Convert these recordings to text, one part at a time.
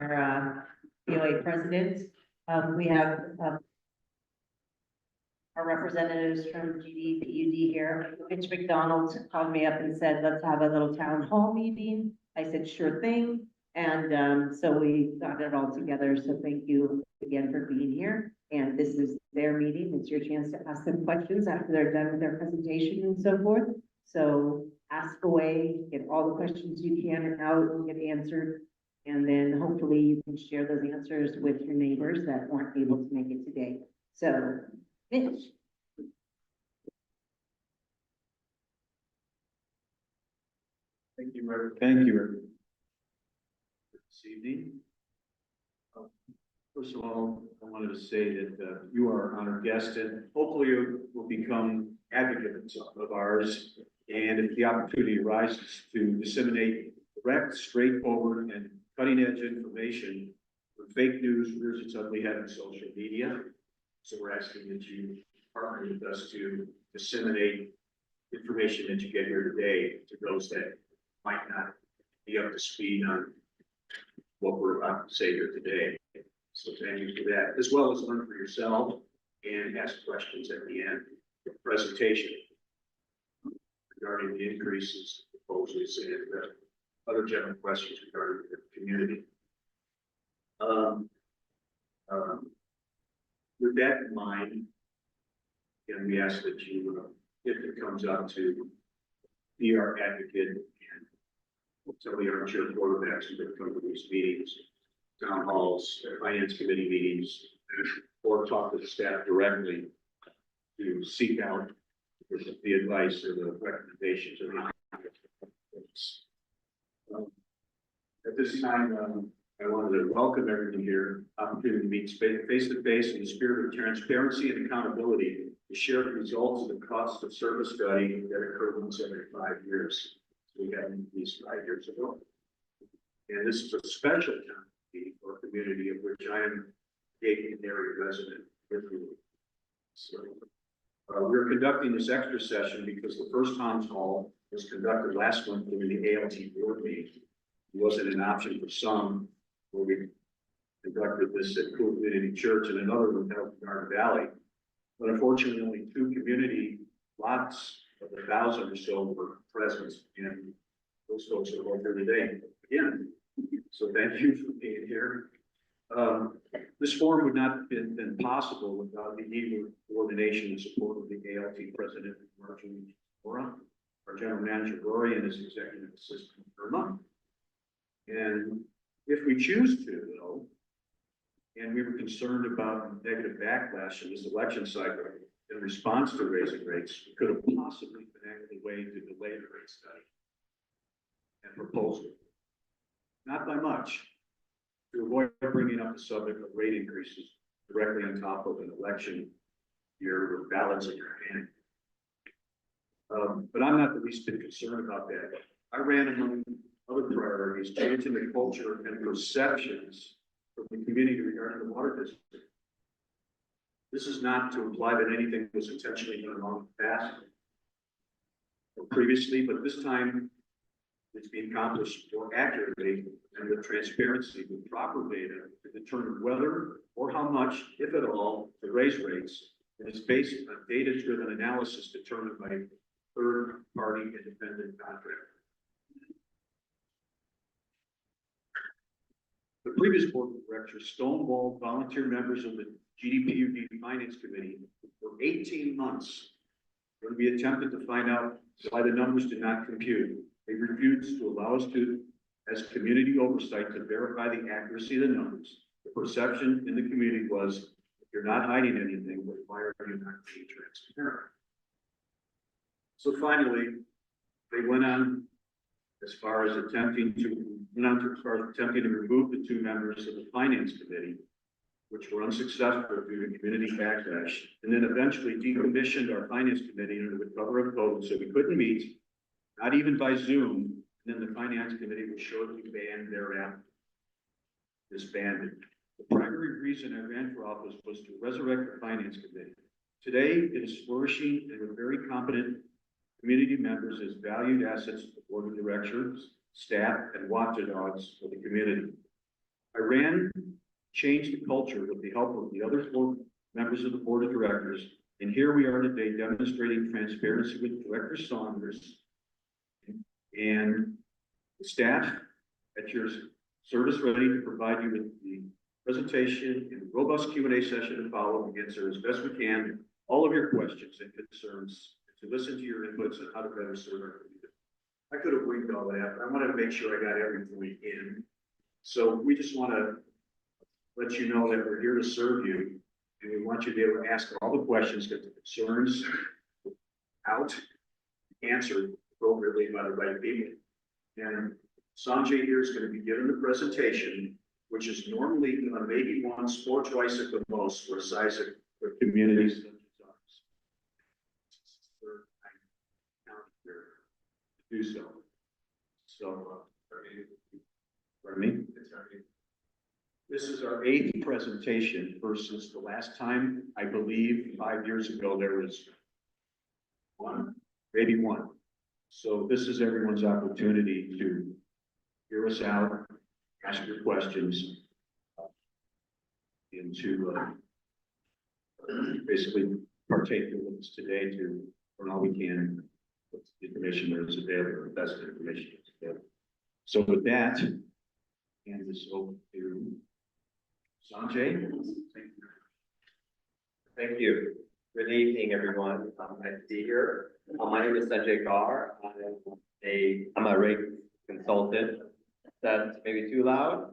our POA president. We have our representatives from GDPUD here. Mitch McDonald called me up and said, let's have a little town hall meeting. I said, sure thing. And so we got it all together. So thank you again for being here. And this is their meeting. It's your chance to ask them questions after they're done with their presentation and so forth. So ask away, get all the questions you can out and get answered. And then hopefully you can share those answers with your neighbors that weren't able to make it today. So, Mitch. Thank you, Rick. Thank you, Rick. This evening. First of all, I wanted to say that you are an honored guest, and hopefully you will become advocates of ours. And if the opportunity arises to disseminate direct, straightforward, and cutting-edge information for fake news rears its ugly head in social media. So we're asking that you partner with us to disseminate information that you get here today to those that might not be up to speed on what we're about to say here today. So thank you for that, as well as learn for yourself and ask questions at the end of the presentation regarding the increases, proposals, and other general questions regarding the community. With that in mind, and we ask that you, if it comes up to be our advocate and tell the armchair quarterbacks who come to these meetings, town halls, finance committee meetings, or talk to the staff directly to seek out the advice or the recommendations or the at this time, I wanted to welcome everyone here, opportunity to meet face to face in the spirit of transparency and accountability to share the results of the cost of service study that occurred once every 5 years. So we had these 5 years ago. And this is a special time for a community of which I am a Dayton area resident with you. So we're conducting this extra session because the first town hall was conducted last month during the ALT board meeting. It wasn't an option for some, where we conducted this at Cool Community Church and another one held in Garden Valley. But unfortunately, only 2 community lots of 1,000 or so were present, and those folks are all here today again. So thank you for being here. This forum would not have been possible without the eager coordination and support of the ALT president, Marjorie Mora, our general manager, Rory, and his executive assistant, Irma. And if we choose to, though, and we were concerned about negative backlash in this election cycle in response to raising rates, we could have possibly enacted a way to delay the rate study and proposal. Not by much, to avoid bringing up the subject of rate increases directly on top of an election year with ballots in your hand. But I'm not the least bit concerned about that. I ran among other priorities, changing the culture and perceptions from the community regarding the water district. This is not to imply that anything was intentionally done wrong in the past or previously, but this time it's being accomplished more accurately and with transparency, with proper data to determine whether or how much, if at all, to raise rates. And it's based on data-driven analysis determined by third-party independent contractor. The previous board of directors stonewalled volunteer members of the GDPUD Finance Committee for 18 months when we attempted to find out why the numbers did not compute. They refused to allow us to, as community oversight, to verify the accuracy of the numbers. The perception in the community was, if you're not hiding anything, why are you not being transparent? So finally, they went on as far as attempting to remove the 2 members of the Finance Committee, which were unsuccessful due to community backlash, and then eventually decommissioned our Finance Committee under the cover of COVID, so we couldn't meet, not even by Zoom, and then the Finance Committee was shortly banned thereafter, disbanded. The primary reason I ran for office was to resurrect the Finance Committee. Today, it is flourishing and with very competent community members as valued assets of the board of directors, staff, and watchdogs of the community. I ran, changed the culture with the help of the other four members of the board of directors. And here we are today demonstrating transparency with Director Saunders and the staff at your service, ready to provide you with the presentation and robust Q&A session to follow and answer as best we can all of your questions and concerns, to listen to your inputs on how to better serve our community. I could have winged all that, but I wanted to make sure I got everything in. So we just want to let you know that we're here to serve you, and we want you to be able to ask all the questions, get the concerns out, answered appropriately by the right people. And Sanjay here is going to be giving the presentation, which is normally maybe once or twice at the most for a size of for communities such as ours. Third time here to do so. So, pardon me? This is our 8th presentation versus the last time, I believe, 5 years ago, there was one, maybe one. So this is everyone's opportunity to hear us out, ask your questions, and to basically partake in this today to learn all we can with the information that is available, the best information that's available. So with that, hand this over to Sanjay. Thank you. Good evening, everyone. Nice to be here. My name is Sanjay Gar. I'm a rate consultant. That's maybe too loud?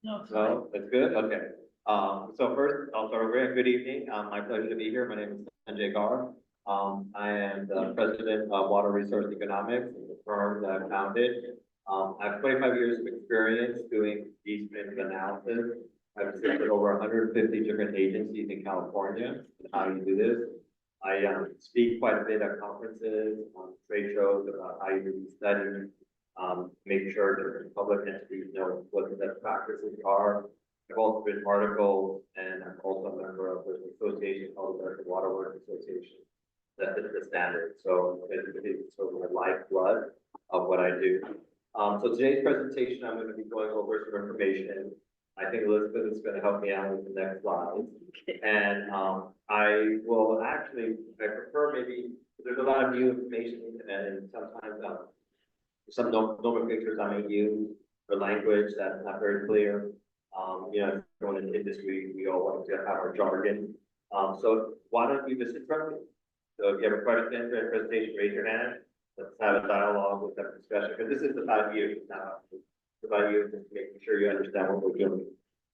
No, that's good. Okay. So first, I'll start over. Good evening. My pleasure to be here. My name is Sanjay Gar. I am the president of Water Resource Economics, the firm that I founded. I have 25 years of experience doing these kinds of analysis. I've assisted over 150 different agencies in California and how you do this. I speak quite a bit at conferences, trade shows about how you do these studies, make sure that public entities know what the best practices are. I've also written articles, and I'm also a member of an association called the American Water Works Association. That is the standard. So it's sort of the lifeblood of what I do. So today's presentation, I'm going to be going over some information. I think Elizabeth is going to help me out with the next slides. And I will actually, I prefer maybe, there's a lot of new information on the internet, and sometimes some nomenclatures I may use or language that's not very clear. Going in the industry, we all want to have our jargon. So why don't you just interrupt me? So if you have a question during the presentation, raise your hand. Let's have a dialogue, let's have a discussion, because this is about you, it's not about you, just making sure you understand what we're doing.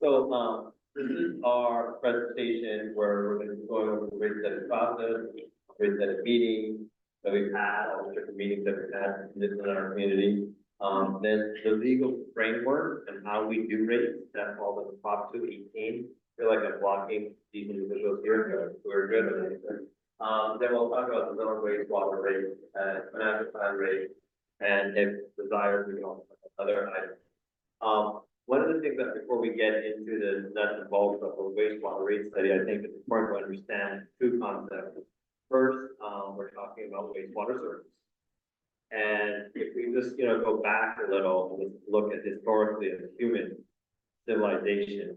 So this is our presentation where we're going to be going over the rate setting process, rate setting meeting that we've had, all the different meetings that we've had in our community. Then the legal framework and how we do rates, that's all the Prop 218. I feel like I'm blocking these individuals here, so we're good. Then we'll talk about the minimum wastewater rate, financial plan rate, and if desired, we can also talk about other items. One of the things that before we get into the nuts and bolts of the wastewater rate study, I think it's important to understand two concepts. First, we're talking about wastewater service. And if we just, go back a little and look at historically as human civilization,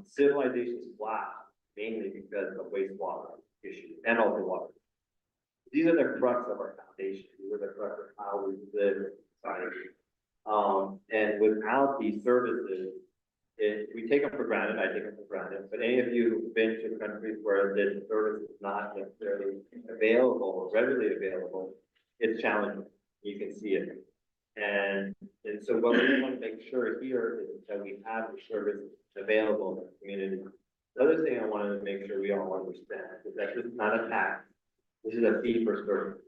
civilization is flat, mainly because of wastewater issues and also water. These are the crux of our foundation. These are the crux of how we live in society. And without these services, we take them for granted. I take them for granted. But any of you who've been to countries where this service is not necessarily available or readily available, it's challenging. You can see it. And so what we want to make sure here is that we have the service available in the community. The other thing I wanted to make sure we all understand is that this is not a tax. This is a fee for service.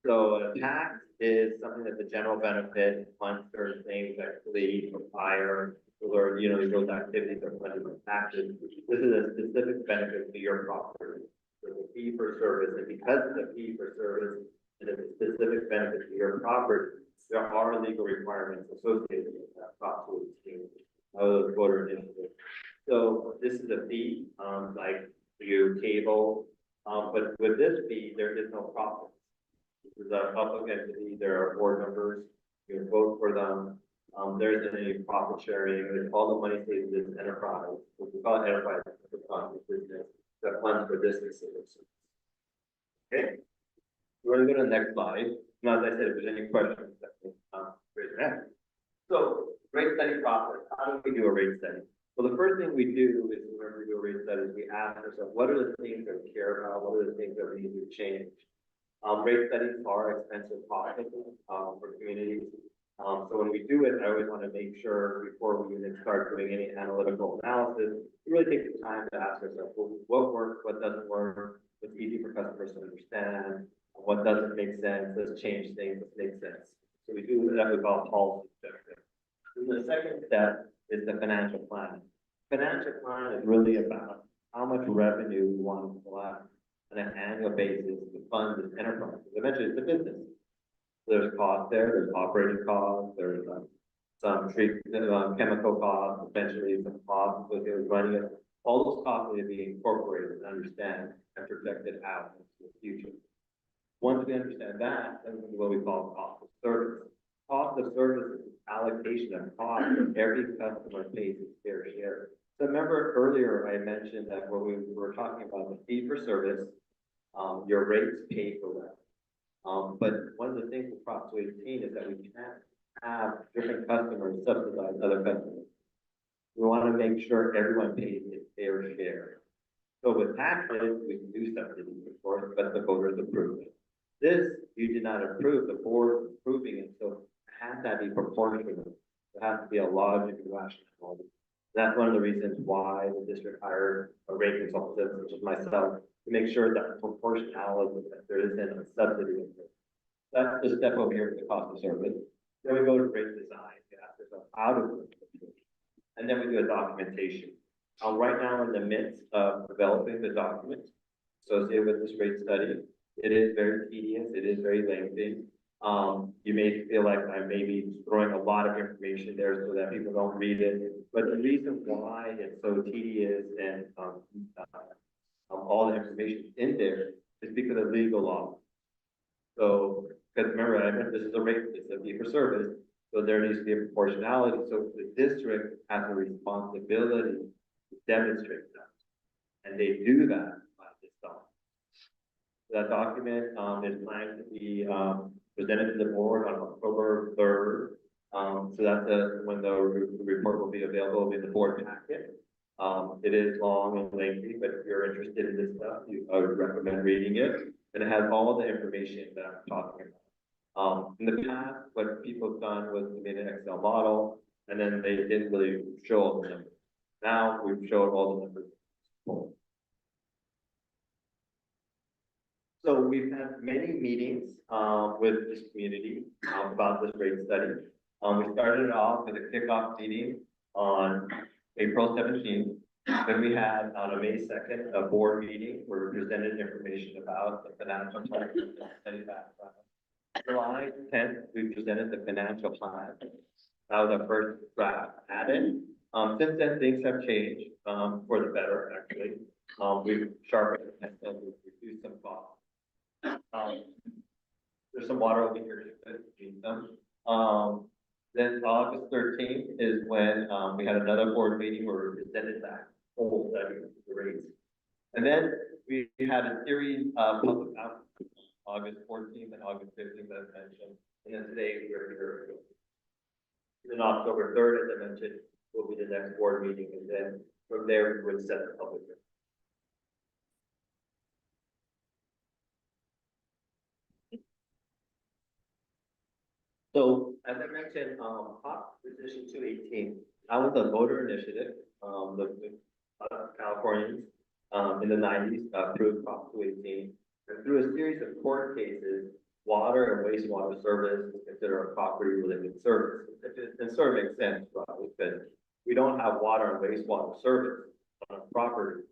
So a tax is something that's a general benefit, funds certain things like police or fire, or those activities are funded with taxes. This is a specific benefit to your property. So it's a fee for service, and because it's a fee for service and it's a specific benefit to your property, there are legal requirements associated with that property scheme, those voter initiatives. So this is a fee, like you cable, but with this fee, there is no profit. This is a public entity. There are board members. You vote for them. There's any profit sharing, there's all the money stays in this enterprise, which we call it enterprise, business, that funds for businesses. Okay, we're gonna go to the next slide. Now, as I said, if there's any questions, raise your hand. So, rate study process, how do we do a rate study? Well, the first thing we do is whenever we do a rate study, we ask ourselves, what are the things that we care about? What are the things that we need to change? Rate studies are expensive processes, for communities. So when we do it, I always want to make sure before we even start doing any analytical analysis, we really take the time to ask ourselves, well, what works, what doesn't work, what's easy for customers to understand, what doesn't make sense, let's change things that make sense. So we do that we call policy objective. And the second step is the financial plan. Financial plan is really about how much revenue we want to collect on an annual basis to fund this enterprise. Eventually, it's a business. There's cost there, there's operating costs, there's some chemical costs, eventually some costs with running it. All those costs need to be incorporated and understand and projected out into the future. Once we understand that, then what we call cost of service. Cost of service is allocation of cost that every customer pays its fair share. So remember earlier I mentioned that when we were talking about the fee for service, your rates pay for that. But one of the things with Prop 218 is that we can't have different customers subsidize other customers. We want to make sure everyone pays its fair share. So with taxes, we can do subsidies, of course, but the voters approve it. This, you did not approve, the board is approving it, so it has to be proportional. There has to be a logic and rationality. That's one of the reasons why the district hired a rate consultant, which is myself, to make sure that proportionality, that there isn't a subsidy in there. That's the step over here with the cost of service. Then we go to rate design, how to do it. And then we do a documentation. Right now, we're in the midst of developing the document associated with this rate study. It is very tedious, it is very lengthy. You may feel like I may be throwing a lot of information there so that people don't read it. But the reason why it's so tedious and all the information in there is because of legal law. So, because remember, I meant this is a rate, it's a fee for service, so there needs to be a proportionality. So the district has a responsibility to demonstrate that, and they do that by this document. That document is planned to be presented to the board on October 3rd. So that's when the report will be available in the board packet. It is long and lengthy, but if you're interested in this stuff, I would recommend reading it. And it has all the information that I'm talking about. In the past, what people have done was they made an Excel model, and then they didn't really show all the numbers. Now we've showed all the numbers. So we've had many meetings with this community about this rate study. We started off with a kickoff meeting on April 17th. Then we had on May 2nd, a board meeting where we presented information about the financial plan study background. July 10th, we presented the financial plan. That was our first draft added. Since then, things have changed for the better, actually. We've sharpened and we've reduced some costs. There's some water over here to feed them. Then August 13th is when we had another board meeting where we presented that whole study of the rates. And then we had a series of public outreach, August 14th and August 15th, as mentioned. And then today we're here. Then October 3rd, as I mentioned, will be the next board meeting. And then from there, we will set the public hearing. So, as I mentioned, Prop Position 218, that was a voter initiative. The Californians in the 90s approved Prop 218. And through a series of court cases, water and wastewater service is considered a property-related service. It sort of makes sense, right? Because we don't have water and wastewater service on a property,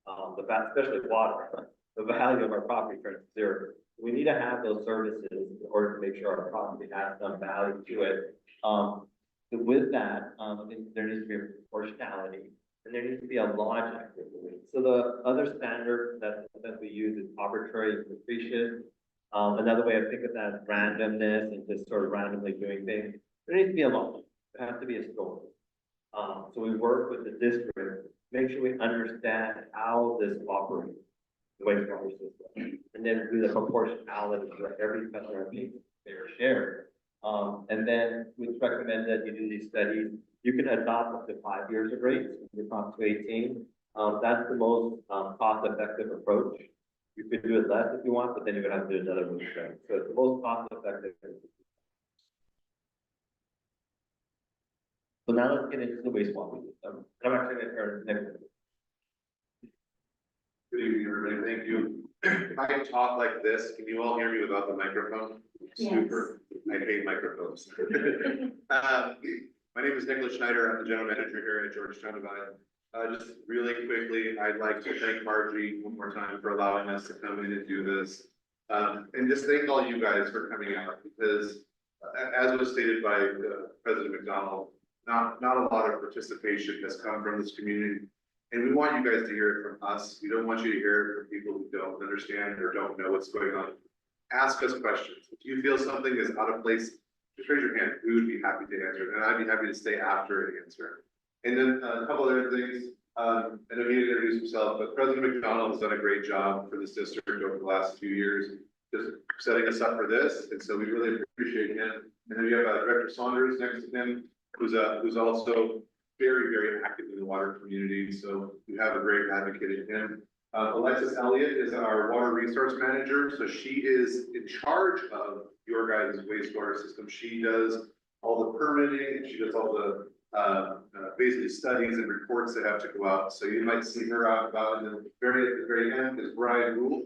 especially water, the value of our property turns to zero. We need to have those services in order to make sure our property has some value to it. With that, there needs to be a proportionality, and there needs to be a logic with it. So the other standard that we use is arbitrary and capricious. Another way of thinking of that is randomness and just sort of randomly doing things. There needs to be a logic. there has to be a story. So we work with the district, make sure we understand how this operates, the wastewater system. And then do the proportionality so that every customer pays their share. And then we recommend that you do these studies. You can adopt up to 5 years of rates, you talk to 18. That's the most cost-effective approach. You could do it less if you want, but then you're gonna have to do another roof study. So it's the most cost-effective. So now let's get into the wastewater system. I'm actually gonna turn next. Good evening, everybody. Thank you. If I can talk like this, can you all hear me without the microphone? Yes. Super. I hate microphones. My name is Nicholas Schneider. I'm the general manager here at Georgetown Divide. Just really quickly, I'd like to thank Margie one more time for allowing us to come in and do this. And just thank all you guys for coming out because as was stated by President McDonald, not a lot of participation has come from this community. And we want you guys to hear it from us. We don't want you to hear it from people who don't understand or don't know what's going on. Ask us questions. If you feel something is out of place, just raise your hand. We would be happy to answer it. And I'd be happy to stay after and answer. And then a couple other things, and he didn't introduce himself, but President McDonald has done a great job for this district over the last few years, just setting us up for this. And so we really appreciate him. And then we have Director Saunders next to him, who's also very, very active in the water community. So we have a great advocate in him. Alexis Elliott is our water resource manager. So she is in charge of your guys' wastewater system. She does all the permitting and she does all the basically studies and reports that have to go out. So you might see her out about, and then at the very end is Brian Rule.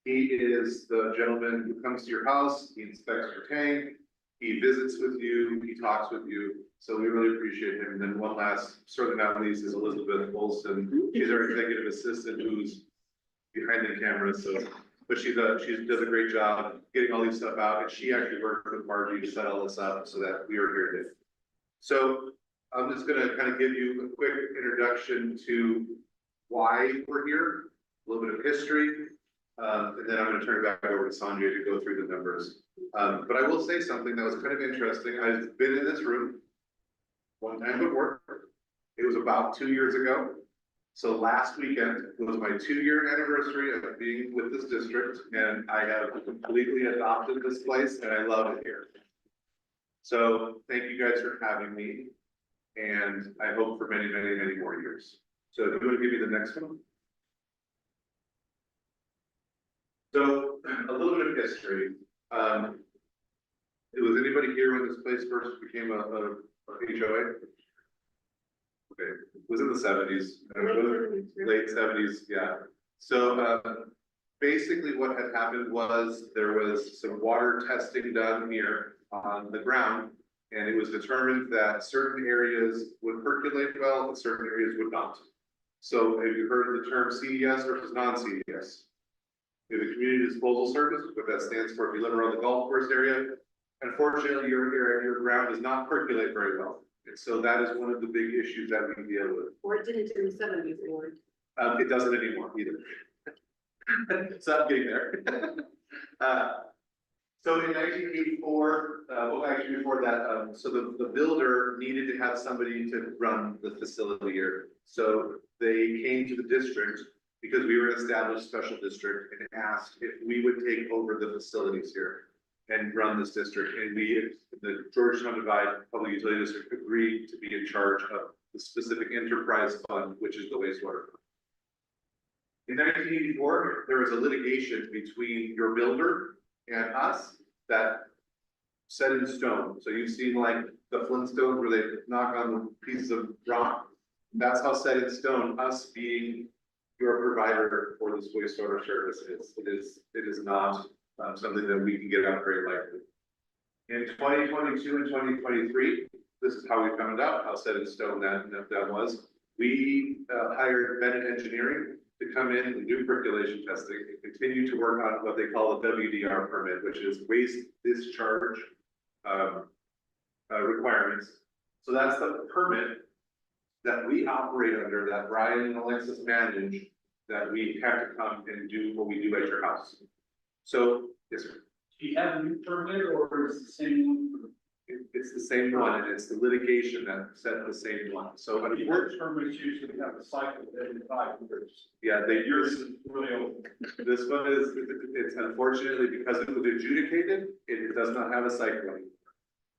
He is the gentleman who comes to your house, he inspects your tank, he visits with you, he talks with you. So we really appreciate him. And then one last, certainly not least, is Elizabeth Olson. She's our executive assistant who's behind the camera. So, but she does a great job getting all these stuff out. And she actually worked with Margie to set all this up so that we are here today. So I'm just gonna kind of give you a quick introduction to why we're here, a little bit of history. And then I'm gonna turn it back over to Sanjay to go through the numbers. But I will say something that was kind of interesting. I've been in this room one time before. It was about 2 years ago. So last weekend was my 2-year anniversary of being with this district, and I have completely adopted this place and I love it here. So thank you guys for having me, and I hope for many, many, many more years. So if you want to give me the next one. So a little bit of history. Was anybody here when this place first became a HOA? Okay, it was in the 70s, late 70s, yeah. So basically what had happened was there was some water testing done here on the ground, and it was determined that certain areas would percolate well and certain areas would not. So have you heard the term CDS versus non-CDS? The Community Disposal Service, what that stands for, if you live around the golf course area, unfortunately, your ground does not percolate very well. And so that is one of the big issues that we deal with. Or it didn't in the 70s, Lord. It doesn't anymore either. So I'm getting there. So in 1984, well, actually before that, so the builder needed to have somebody to run the facility here. So they came to the district because we were an established special district and asked if we would take over the facilities here and run this district. And we, the Georgetown Divide Public Utility District, agreed to be in charge of the specific enterprise fund, which is the wastewater fund. In 1984, there was a litigation between your builder and us that set in stone. So you've seen like the Flintstones where they knock on the pieces of rock. That's how set in stone us being your provider for this wastewater service is. It is not something that we can get out very likely. In 2022 and 2023, this is how we found out how set in stone that was. We hired Bennett Engineering to come in and do percolation testing and continue to work on what they call the WDR permit, which is waste discharge requirements. So that's the permit that we operate under, that Brian and Alexis manage, that we have to come and do what we do at your house. So, yes, sir. Do you have a new permit or is the same It's the same one, and it's the litigation that set the same one, so. But the word permits usually have a cycle every 5 years. Yeah, they, Yours is really old. this one is, it's unfortunately, because it was adjudicated, it does not have a cycle.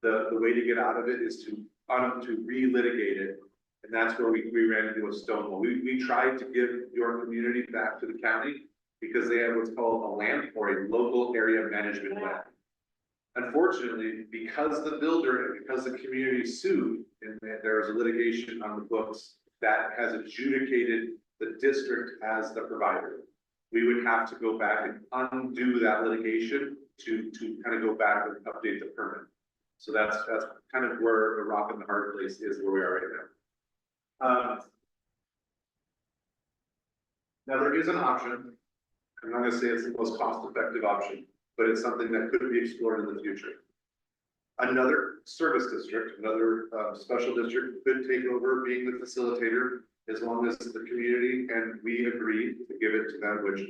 The way to get out of it is to relitigate it, and that's where we ran into a stone wall. We tried to give your community back to the county, because they have what's called a LAMP, or a local area management plan. Unfortunately, because the builder and because the community sued, and there's a litigation on the books that has adjudicated the district as the provider, we would have to go back and undo that litigation to kind of go back and update the permit. So that's kind of where the rock and the hard place is, where we are right now. Now there is an option. I'm not gonna say it's the most cost-effective option, but it's something that could be explored in the future. Another service district, another special district could take over being the facilitator, as long as the community and we agreed to give it to them, which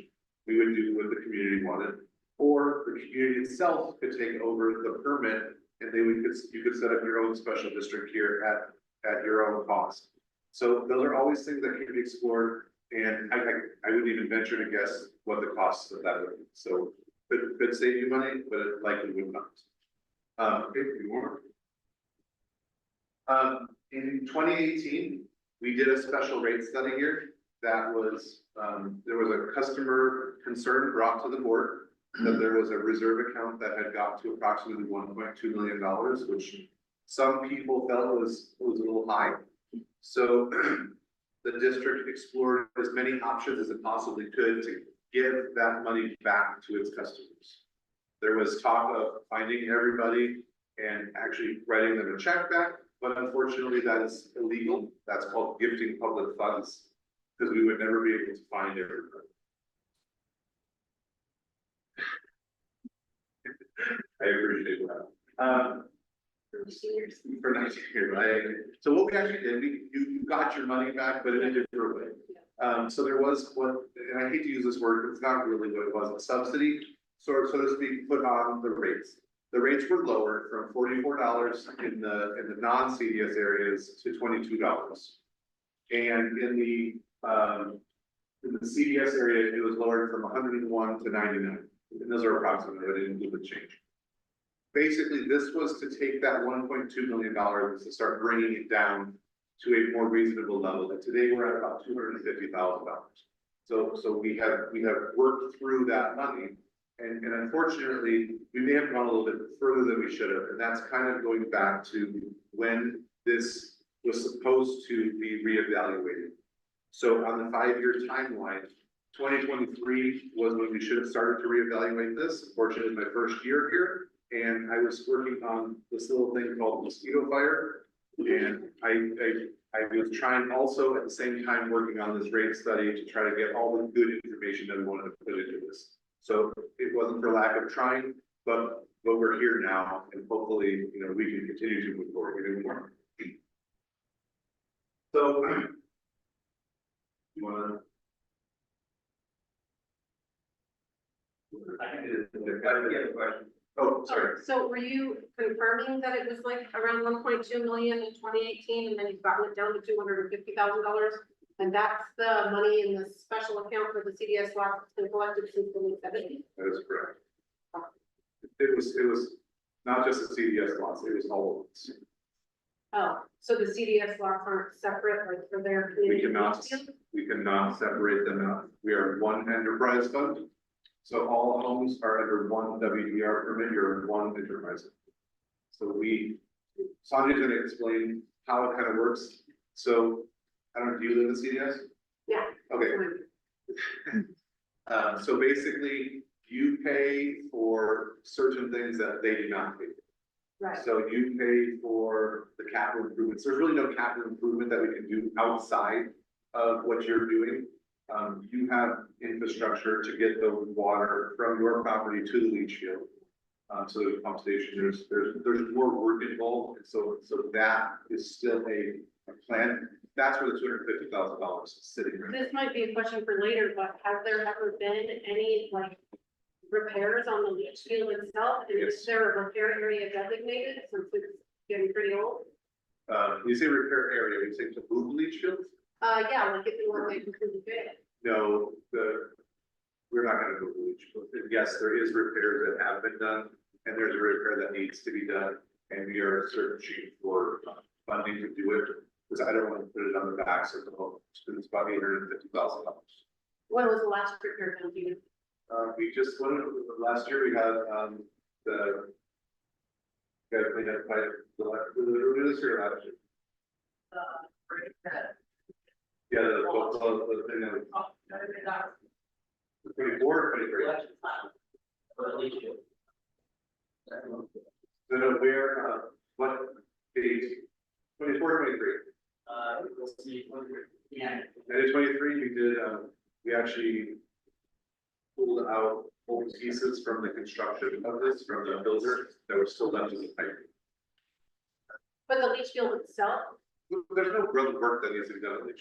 we would do what the community wanted. Or the community itself could take over the permit, and you could set up your own special district here at your own cost. So those are always things that can be explored, and I wouldn't even venture to guess what the costs of that would be. So could save you money, but it likely would not. If you want. In 2018, we did a special rate study here that was, there was a customer concern brought to the board that there was a reserve account that had got to approximately $1.2 million, which some people felt was a little high. So the district explored as many options as it possibly could to give that money back to its customers. There was talk of finding everybody and actually writing them a check back, but unfortunately that is illegal. That's called gifting public funds, because we would never be able to find everybody. I appreciate that. For seniors. For next year, right? So what we actually did, you got your money back, but in a different way. So there was what, and I hate to use this word, but it's not really what it was, a subsidy, so to speak, put on the rates. The rates were lowered from $44 in the non-CDS areas to $22. And in the CDS area, it was lowered from 101 to 99. And those are approximate, I didn't do the change. Basically, this was to take that $1.2 million to start bringing it down to a more reasonable level. And today we're at about $250,000. So we have worked through that money. And unfortunately, we may have gone a little bit further than we should have. And that's kind of going back to when this was supposed to be reevaluated. So on the 5-year timeline, 2023 was when we should have started to reevaluate this. Unfortunately, my first year here, and I was working on this little thing called mosquito fire. And I was trying also at the same time working on this rate study to try to get all the good information that we wanted to put into this. So it wasn't for lack of trying, but we're here now, and hopefully, you know, we can continue to move forward. We're doing more. So you wanna? I have a question. Oh, sorry. So were you confirming that it was like around 1.2 million in 2018, and then you've gotten it down to $250,000? And that's the money in the special account for the CDS lots that's been collected since the late 70s? That is correct. It was not just the CDS lots, it was all of us. Oh, so the CDS lots aren't separate, like for their We community? cannot separate them out. We are one enterprise fund. So all homes are under one WDR permit, you're in one enterprise. So Sonia's gonna explain how it kind of works. So, I don't know, do you live in CDS? Yeah. Okay. So basically, you pay for certain things that they do not pay. Right. So you pay for the capital improvements. There's really no capital improvement that we can do outside of what you're doing. You have infrastructure to get the water from your property to the leach field. So there's a pump station, there's more work involved, and so that is still a plan. That's where the $250,000 is sitting right now. This might be a question for later, but has there ever been any like repairs on the leach field itself, and is Yes. there a repair area designated since it's getting pretty old? You say repair area, you say to move leach fields? Yeah, like if you want to include the bid. No, we're not gonna move the leach fields. And yes, there is repairs that have been done, and there's a repair that needs to be done. And we are searching for funding to do it, because I don't want to put it on the backs of the home. It's about $850,000. When was the last repair done, do you know? We just, last year we had, the. Guys, we had, this year, last year. Yeah, the thing that. 24, 23. So where, what date? 24, 23. And in 23, we did, we actually pulled out old pieces from the construction of this, from the builder, that were still done to the pipe. But the leach field itself, There's no real work that needs to be done on it.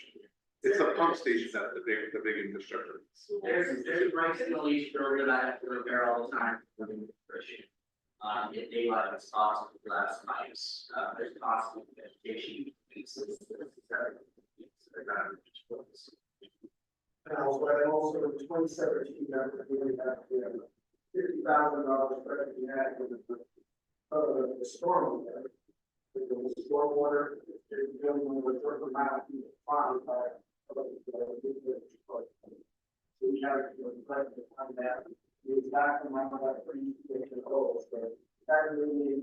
It's a pump station that the big infrastructure. There's breaks in the leach field that I have to repair all the time. They like it's awesome glass pipes, there's constant vegetation. And also in 2017, that we really had $50,000 credit we had with the storm. With the stormwater, the building was working out in the farm side. So we had to reflect on that. We was back in my mind, pretty old, so that really made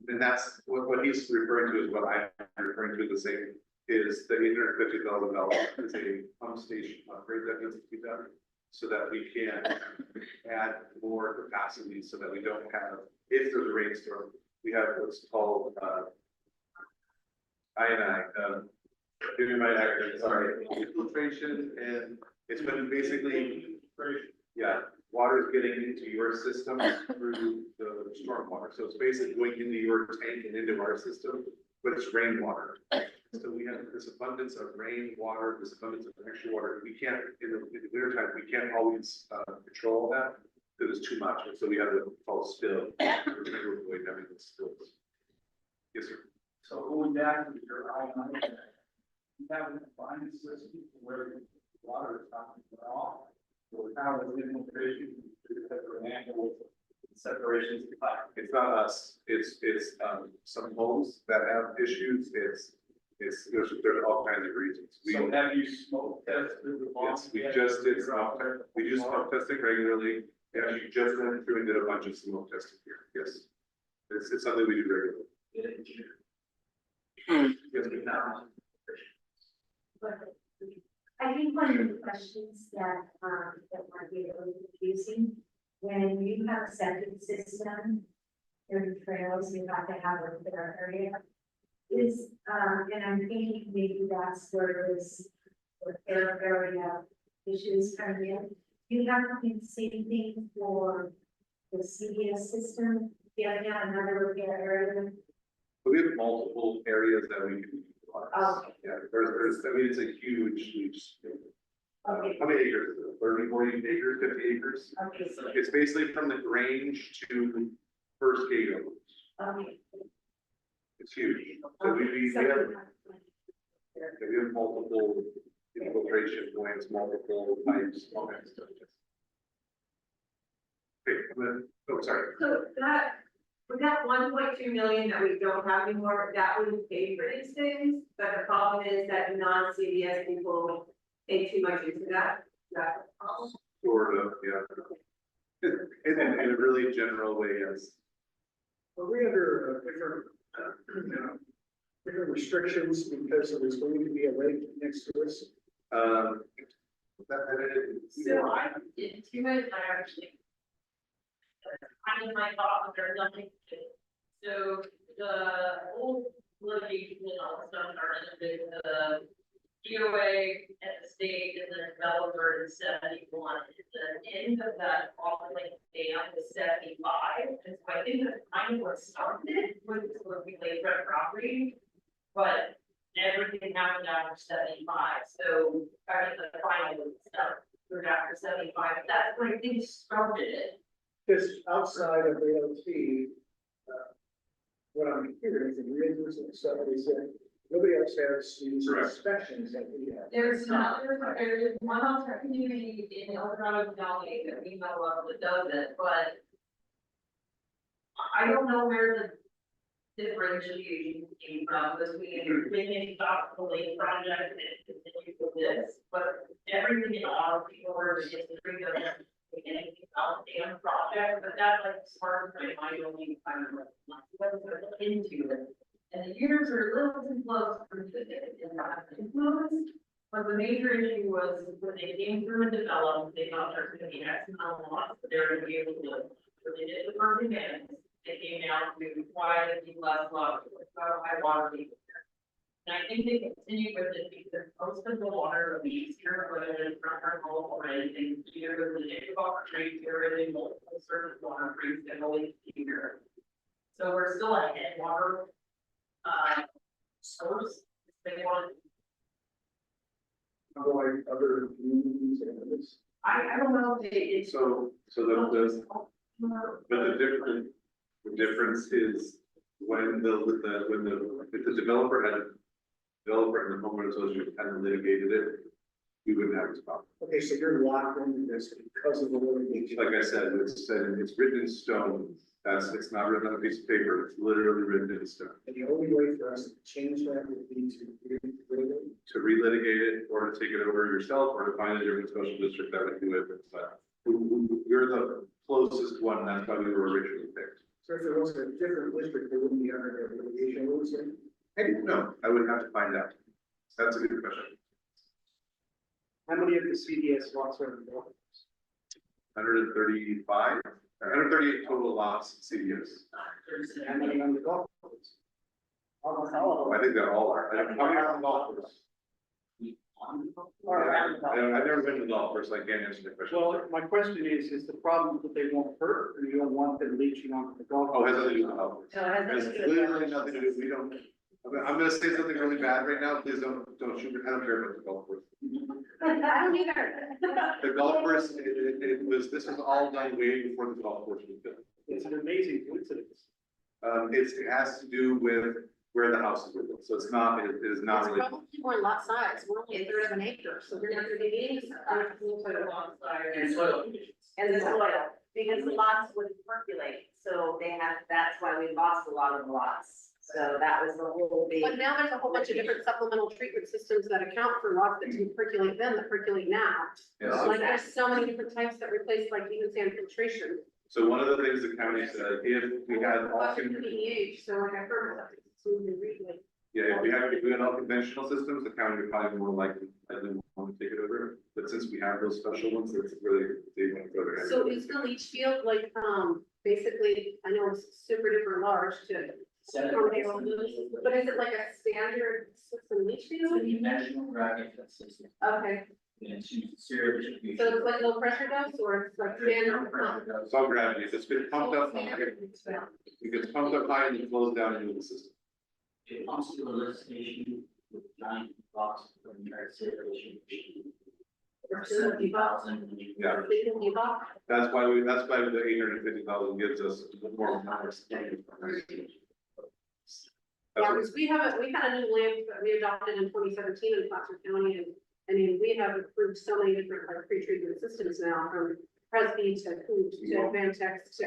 And that's what he's referring to is what I'm referring to the same, is the $850,000 is a pump station upgrade that needs to be done. So that we can add more capacity so that we don't have, if there's a rainstorm, we have what's called, give me my acronym, sorry, infiltration, and it's been basically, yeah, water is getting into your system through the storm water. So it's basically going into your tank and into our system, but it's rainwater. So we have this abundance of rainwater, this abundance of extra water. We can't, in the winter time, we can't always control that because it's too much. And so we have to call spill. We're trying to avoid having the spills. Yes, sir. So going back to your eye on it, you have a defined system where the water is not off. So how is the infiltration? Separations. It's not us. It's some homes that have issues. There's all kinds of reasons. So have you smoke tested the Yes, we just did smoke, we do smoke testing regularly. We actually just went through and did a bunch of smoke testing here. Yes. It's something we do regularly. Yes, we have. I think one of the questions that might be a little confusing, when you have a septic system, there are trails, you have to have a repair area. Is, and I'm thinking maybe that's where this repair area issues come in. Do you have the same thing for the CDS system? Do you have another repair area? We have multiple areas that we can utilize. Okay. Yeah, there's, I mean, it's a huge. Okay. How many acres is it? 30, 40 acres, 50 acres? Okay, so, It's basically from the Grange to First Gate. okay. It's huge. So we have multiple infiltration points, multiple pipes, all kinds of stuff. Okay, sorry. So that, with that 1.2 million that we don't have anymore, that would pay for these things, but the problem is that non-CDS people pay too much into that. That's the problem. Sort of, yeah. In a really general way, yes. Are we under different, different restrictions because there's going to be a lake next to us? So I did too much, I actually. I mean, my thought, there's nothing to do. So the old litigation and all the stuff started with the DOA at the state and the developer in 71. The end of that like dam was 75. And so I think that's kind of what started it, was when we laid red property. But everything happened after 75, so, I mean, the final stuff, was after 75, that's when things started. Because outside of AOT, what I'm hearing is the reviews and stuff, they said, nobody else has these Correct. inspections that we have. There's one other community in El Dorado Valley that we know of that does it, but I don't know where the differentiation came from, because we maybe stopped the lake project and continued with this, but everything in our people were just history of anything else damn project, but that's like smart, I only kind of look into it. And the years are little too close for the influence, but the major issue was when they came through and developed, they thought there was gonna be X amount of lots, but they were gonna be able to live. So they did the urban bands, they came down to why there be less lots, how high water level. And I think they continued with it because most of the water will be easier, whether it's from our home or anything, either with the Nickabaugh Creek or in multiple surface water creeks that always here. So we're still a headwater source, they want, Unlike other communities and others. I don't know if it's. So but the difference is when if the developer and the homeowner association hadn't litigated it, we wouldn't have this problem. Okay, so you're locked into this because of the litigation. Like I said, it's written in stone, it's not written on a piece of paper, it's literally written in stone. And the only way for us to change that would be To relitigate it, or to take it over yourself, or to find a different special district that would do it, but you're the closest one, that's why we were originally picked. so if there was a different district, they wouldn't be under their litigation rules. I don't know, I would have to find out. That's a good question. How many of the CDS lots are involved? 135, 138 total lots CDS. How many on the golf course? Almost all of I think they're all are. How many are on golf course? or around the golf. I've never been to the golf course, so I can't answer the question. Well, my question is the problem that they won't hurt, or you don't want them leaching onto the golf? Oh, it has nothing to do with the golf course. No, it has There's nothing to do with that. literally nothing to do, we don't, I'm gonna say something really bad right now, please don't shoot me, I don't care about the golf course. I don't either. The golf course, this was all done way before the golf course was built. It's an amazing coincidence. It has to do with where the houses were built, so it is not It's really. probably more lot size, we're only a third of an acre, so they're not gonna be needing. And soil. And the soil, because the lots wouldn't percolate, so that's why we lost a lot of the lots. So that was the whole big. But now there's a whole bunch of different supplemental treatment systems that account for lots that didn't percolate then, that percolate now. Yes. Like there's so many different types that replace like even sand filtration. So one of the things the county said, if we had all, Plus your PEH, so like I heard, so we can read like. if we had all conventional systems, the county would probably more likely want to take it over. But since we have those special ones, it's really, they want to go there. So is the leach field like, basically, I know it's super duper large to. accommodate all those, but is it like a standard system leach field? National Dragon System, Okay, and it's serial so distribution. it's like low pressure dose or it's like standard pump? It's all gravity, if it's been pumped up, it gets pumped up high and it flows down into the system. It comes to a lift station with giant box for entire circulation. Or 70,000. Yeah. They can give up. That's why the 850,000 gives us more. Yeah, because we had a new land that we adopted in 2017 in Placer County, and I mean, we have approved so many different like pre-treatment systems now, from Presby to Coot to Vantex to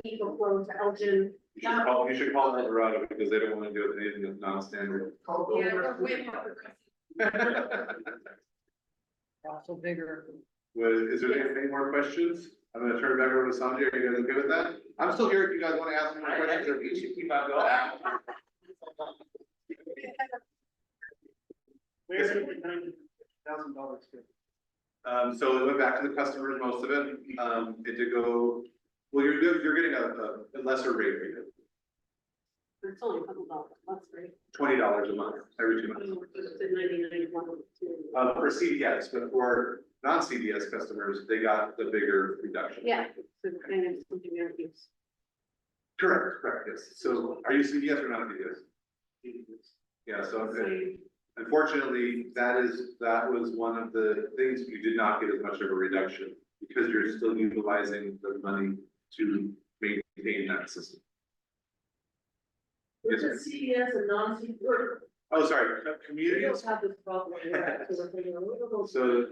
EcoFlow to Elgin. You should call it Eldorado because they don't want to do anything that's non-standard. Yeah, we're way more progressive. Also bigger. Is there any more questions? I'm gonna turn it back over to Sanjay. Are you guys okay with that? I'm still here if you guys want to ask me more questions. Or You should keep on going. Where's the $90,000? So it went back to the customers, most of it. It did go, well, you're getting a lesser rate, It's only a couple dollars, that's great. $20 a month, every 2 months. It's a 99 one. For CDS, but for non-CDS customers, they got the bigger reduction. Yeah, so kind of something there keeps. Correct, yes. So are you CDS or not CDS? Yeah, so Unfortunately, that was one of the things you did not get as much of a reduction because you're still utilizing the money to maintain that system. Yes, It's sir. a CDS and non-CDS. Oh, sorry, We don't communities, have this problem here, so we're thinking a little. So-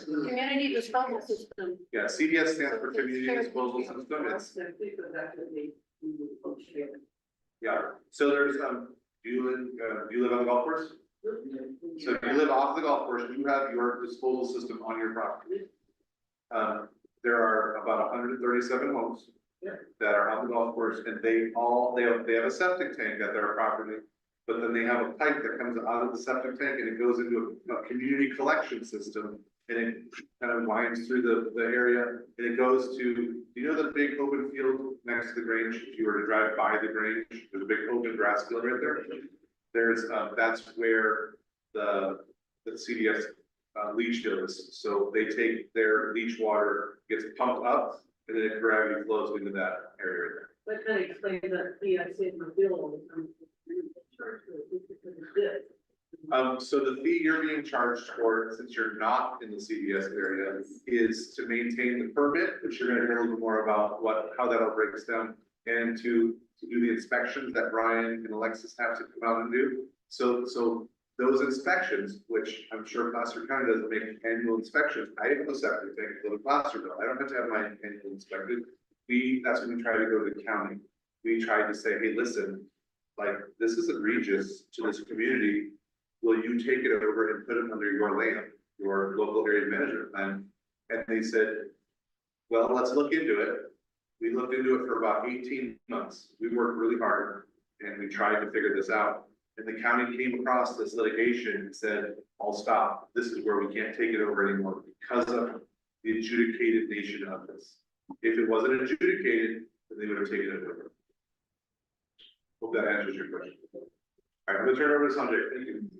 Community disposal system. yeah, CDS stands for Community Disposal System, it's, yeah, so there's, do you live on the golf course? So if you live off the golf course, you have your disposal system on your property. There are about 137 homes that are on the golf course, and they have a septic tank at their property. But then they have a pipe that comes out of the septic tank and it goes into a community collection system. And it kind of winds through the area and it goes to, you know, the big open field next to the Grange? If you were to drive by the Grange, there's a big open grass field right there. There's, that's where the CDS leach field is. So they take their leach water, gets pumped up, and then gravity flows into that area right there. That kind of explains that PIC for bill. So the fee you're being charged for, since you're not in the CDS area, is to maintain the permit, which you're gonna hear a little bit more about how that all breaks down. And to do the inspections that Brian and Alexis have to come out and do. So those inspections, which I'm sure Placer County doesn't make annual inspections, I have a septic tank, go to Placerville, I don't have to have my annual inspected. That's when we try to go to the county. We tried to say, hey, listen, like, this is egregious to this community. Will you take it over and put it under your land, your local area management plan? And they said, well, let's look into it. We looked into it for about 18 months. We worked really hard and we tried to figure this out. And the county came across this litigation and said, I'll stop. This is where we can't take it over anymore because of the adjudicated nature of this. If it wasn't adjudicated, then they would have taken it over. Hope that answers your question. All right, I'm gonna turn it over to Sanjay. Thank you.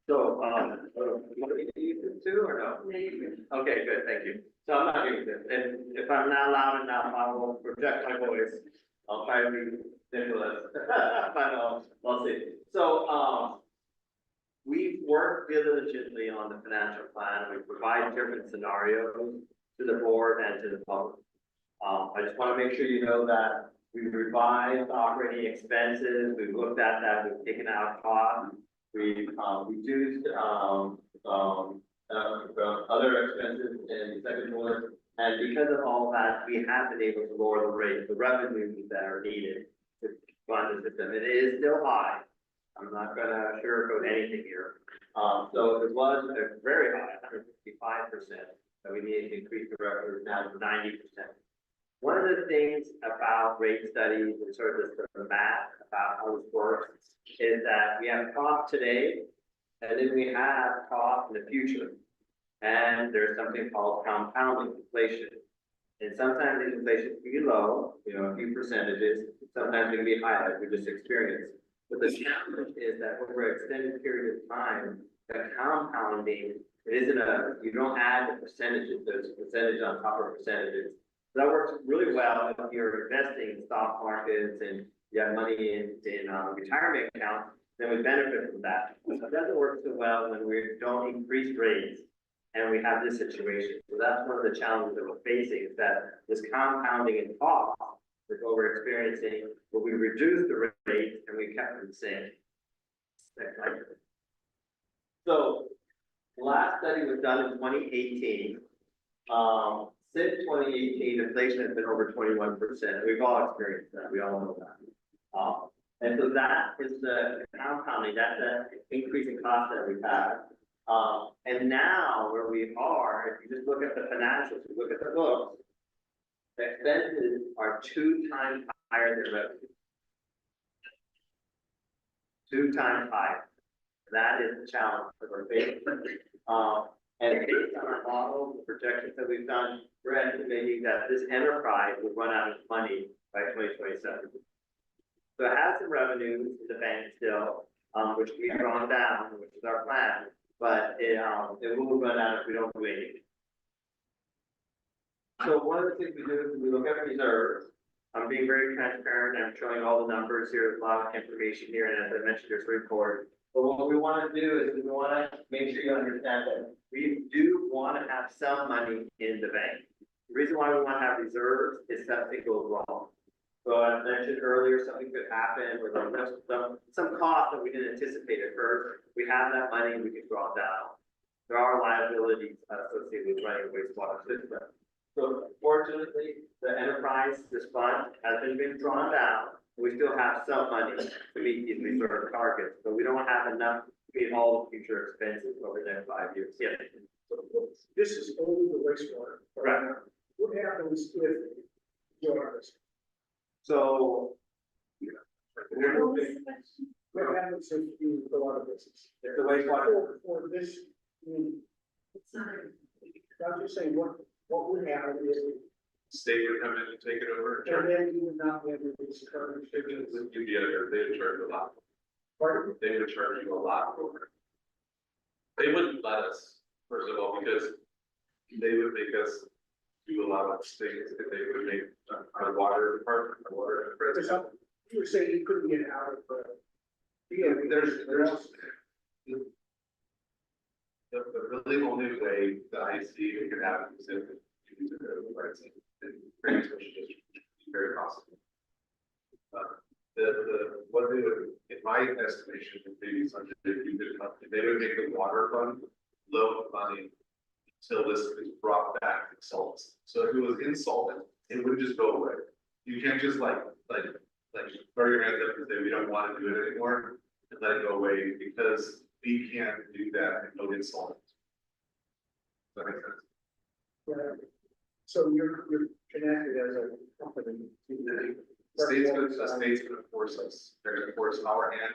So, you want me to use it too, or no? Okay, good, thank you. So I'm not using it, and if I'm not loud enough, I will project my voice. I'll try to be Nicholas, but we'll see. So, we've worked diligently on the financial plan. We provide different scenarios to the board and to the public. I just want to make sure you know that we've revised operating expenses. We've looked at that. We've taken out costs. We've reduced other expenses in the second quarter. And because of all that, we have been able to lower the rate, the revenues that are needed to fund the system. It is still high. I'm not gonna sugarcoat anything here. So it was a very high, 155%, that we needed to increase the revenue now to 90%. One of the things about rate studies and sort of the math about how this works is that we have cost today, and then we have cost in the future. And there's something called compounding inflation. And sometimes the inflation can be low, you know, a few percentages, sometimes it can be high, like we just experienced. But the challenge is that over an extended period of time, the compounding, it isn't you don't add the percentages, there's a percentage on top of percentages. So that works really well if you're investing in stock markets and you have money in retirement accounts, then we benefit from that. But it doesn't work so well when we don't increase rates and we have this situation. So that's one of the challenges that we're facing, is that this compounding in cost that we're experiencing, where we reduced the rates and we kept them the same. Next slide. So the last study was done in 2018. Since 2018, inflation has been over 21%. We've all experienced that. We all know that. And so that is the compounding, that's the increasing cost that we've had. And now where we are, if you just look at the financials, you look at the books, the expenses are 2 times higher than revenue. 2 times higher. That is the challenge that we're facing. And based on our models, the projections that we've done, we're estimating that this enterprise will run out of money by 2027. So it has some revenues in the bank still, which we've drawn down, which is our plan, but it will run out if we don't do anything. So one of the things we do is we look at reserves, I'm being very transparent, I'm showing all the numbers here, there's a lot of information here, and as I mentioned, there's a report. But what we wanna do is we wanna make sure you understand that we do wanna have some money in the bank. The reason why we wanna have reserves is something goes wrong. So as mentioned earlier, something could happen with some cost that we didn't anticipate at first. We have that money, we can draw down. There are liabilities associated with running a wastewater system. So fortunately, the enterprise, this fund has been drawn down. We still have some money to meet these reserve targets, but we don't have enough to meet all the future expenses over the next 5 years. Yeah. This is only the wastewater. Right. What happens if yours? So. What happens if you go out of business? The wastewater. For this, I'm just saying, what would happen is, State would come in and take it over and and charge. then you would not be able to discourage. If it was India, they would charge a lot. Pardon? They would charge you a lot for it. They wouldn't let us, first of all, because they would make us do a lot of things that they would make our water department, our water. Because you were saying you couldn't get out of, Yeah, there's. The really only way that I see it could happen is if you took it over, right, and create a social district, very possible. What they would, in my estimation, would be something if you did, they would make the water fund loan money until this is brought back insolvency. So if it was insolvent, it would just go away. You can't just like throw your hands up and say, we don't want to do it anymore and let it go away, because we can't do that and go insolvent. Does that make sense? so you're connected as a company. The state's gonna force us, they're gonna force our hand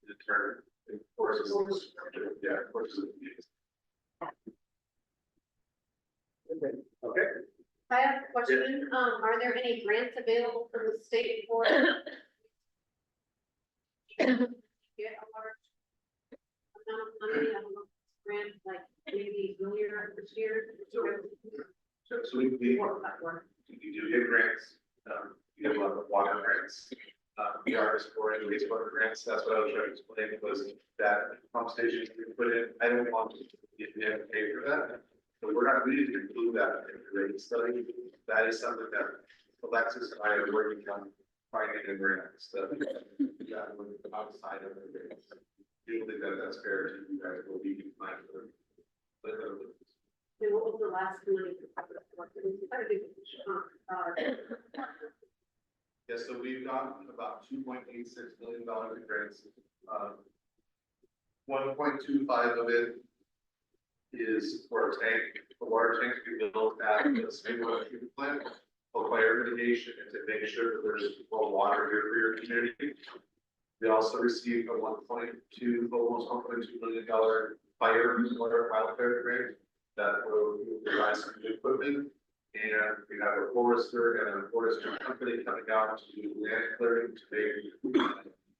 to turn, force us, yeah, force us. Okay. I have a question, are there any grants available from the state for? Get a large amount of money, I don't know, grant, like maybe earlier this year? So we do get grants, we have a lot of water grants. We are exploring wastewater grants, that's what I was trying to explain, was that pump stations we put in, I don't want to, if you have to pay for that. But we need to include that in the rate study, that is something that Alexis and I are working on finding a grant stuff. That would be outside of the rates. Do you think that that's fair to you guys, will be fine for them? And what was the last money? Yeah, so we've gotten about $2.86 million in grants. 1.25 of it is for a tank, a water tank to be built at the same water treatment plant for fire mitigation and to make sure that there's well water here for your community. We also received a almost $1.2 million fire water wildfire grant that will provide some new equipment. And we have a forester and a forestry company coming out to do land clearing to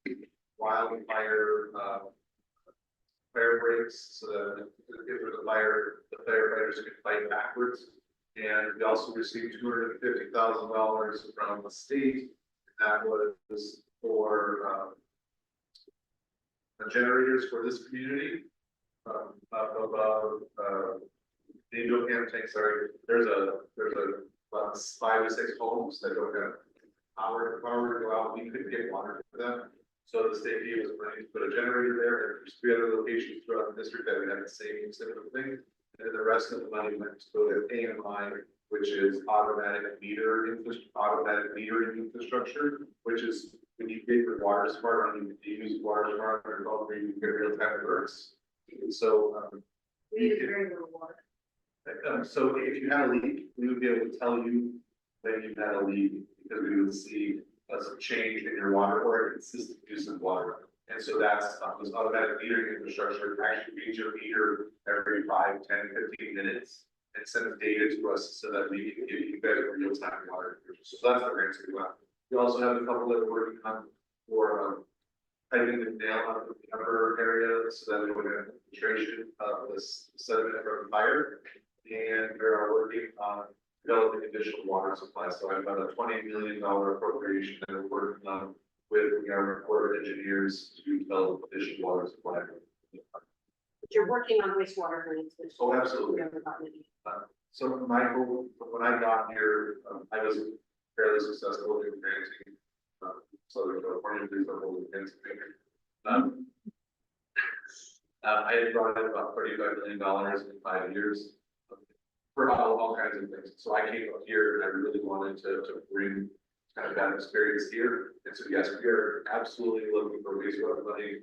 make wildfire fire breaks, so that if there's a fire, the firefighters can fight backwards. And we also received $250,000 from the state. That was for generators for this community. Angel Camp tank, sorry, there's about 5 or 6 homes that don't have power to go out, we couldn't get water for them. So the state gave us money to put a generator there, and there's 3 other locations throughout the district that we have the same similar thing. And then the rest of the money went to go to AMI, which is automatic metering infrastructure, which is when you pay for water smart, and you use water smart, or you get real time alerts. And so, We use very little water. so if you had a leak, we would be able to tell you that you had a leak, because we would see some change in your water or a consistent use of water. And so that's this automatic metering infrastructure actually reads your meter every 5, 10, 15 minutes and sends data to us so that we can give you better real-time water. So that's the grants we want. We also have a couple that we're working on for tightening the nail out of the upper area so that we would have infiltration of this sediment from fire. And we are working on develop additional water supply. So I've got a $20 million appropriation that we're working on with our Corps of Engineers to develop additional water supply. But you're working on wastewater grants, which. Oh, absolutely. we haven't gotten any. So Michael, when I got here, I was fairly successful in granting, Southern California, please don't hold it against me. I had brought in about $35 million in 5 years for all kinds of things. So I came up here and I really wanted to bring kind of that experience here. And so yes, we are absolutely looking for wastewater money.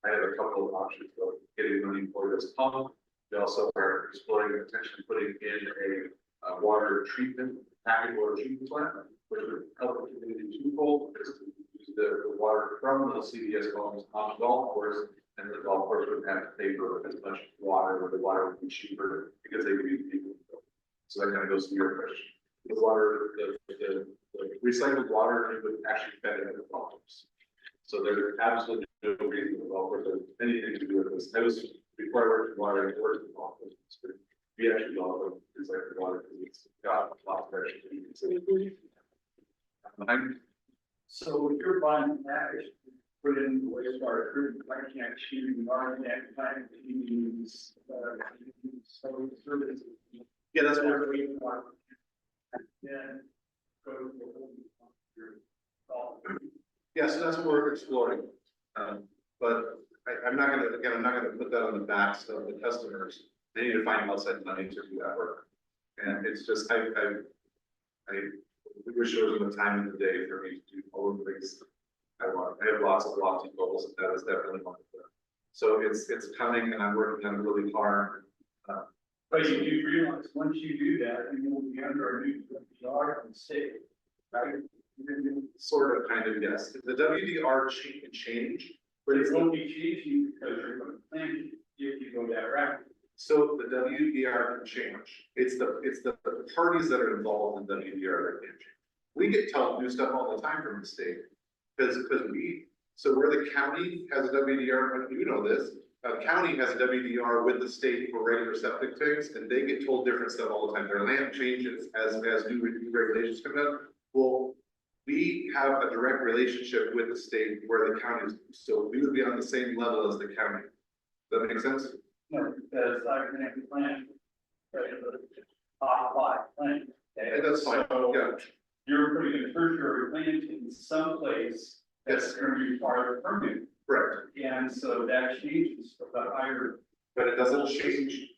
I have a couple of options of getting money for this pump. We also are exploring and potentially putting in a water treatment, packaged water treatment plant, which would help the community twofold, because use the water from the CDS homes on the golf course, and the golf course would have to pay for as much water, or the water would be cheaper because they would be people. So that kind of goes to your question. The water, the recycled water, it would actually benefit the pumps. So there's absolutely no reason the golf course has anything to do with this. I was, before I worked in water, I worked in golf course. We actually all recycled water because it's got lots of extra. So if you're buying package, put in the wastewater treatment, why can't you run that time to use, some services? Yeah, that's what Whatever you want. Then go to the whole. yeah, so that's what we're exploring. But I'm not gonna, again, I'm not gonna put that on the backs of the customers. They need to find outside money to do that work. And it's just, I wish there was enough time in the day for me to do all of the things I want. I have lots of lofty goals, and that is definitely one of them. So it's coming, and I'm working on it really hard. But you do realize, once you do that, you will be under a new PR and state, right? Sort of, kind of, yes. The WDR change, but But it's it won't be changing because you're going to plan if you go that route. so the WDR can change. It's the parties that are involved in WDR that can change. We get told new stuff all the time from the state. Because so where the county has a WDR, you know this, county has a WDR with the state for regular septic tanks, and they get told different stuff all the time. Their land changes as new regulations come out. Well, we have a direct relationship with the state where the county is, so we would be on the same level as the county. Does that make sense? No, because I can have a plan. Plan. And that's fine, So yeah. you're putting a tertiary plant in someplace that's Yes. going to require a permit. Correct. And so that changes for the higher. But it doesn't change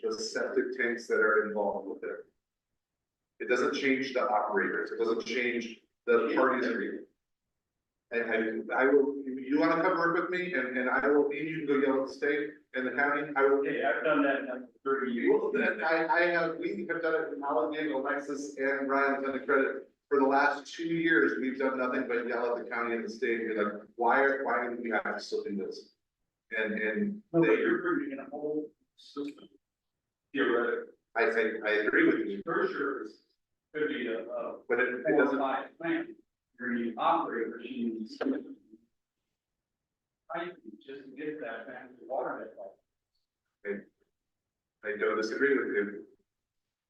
the septic tanks that are involved with it. It doesn't change the operators, it doesn't change the parties agreement. And I will, you wanna come work with me, and I will, you can go yell at the state and the county, I will. Okay, I've done that in 30 years. Well, then we have done it in Allegheny, Alexis, and Ryan's on the credit. For the last 2 years, we've done nothing but yell at the county and the state, and be like, why do we have to still do this? And No, but they, you're bringing in a whole system. Theoretically, I agree with you, tertiary could be a but it 4 or doesn't. 5 plant. You're going to need operators, you need. I just get that back to water. I don't disagree with you.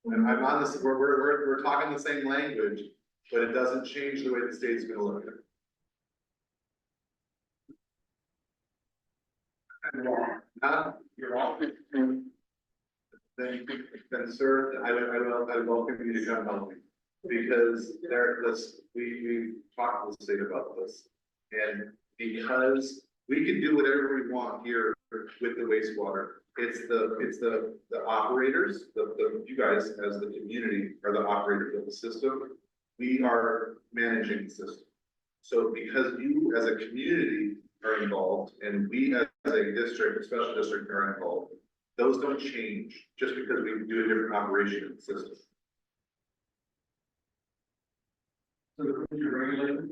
And I'm on this, we're talking the same language, but it doesn't change the way the state's gonna look at it. You're all. Then sir, I welcome you to come help me. Because we talked to the state about this. And because we can do whatever we want here with the wastewater, it's the operators, you guys as the community are the operators of the system. We are managing the system. So because you as a community are involved and we as a district, a special district are involved, those don't change just because we do a different operation in the system. So who's your regulator?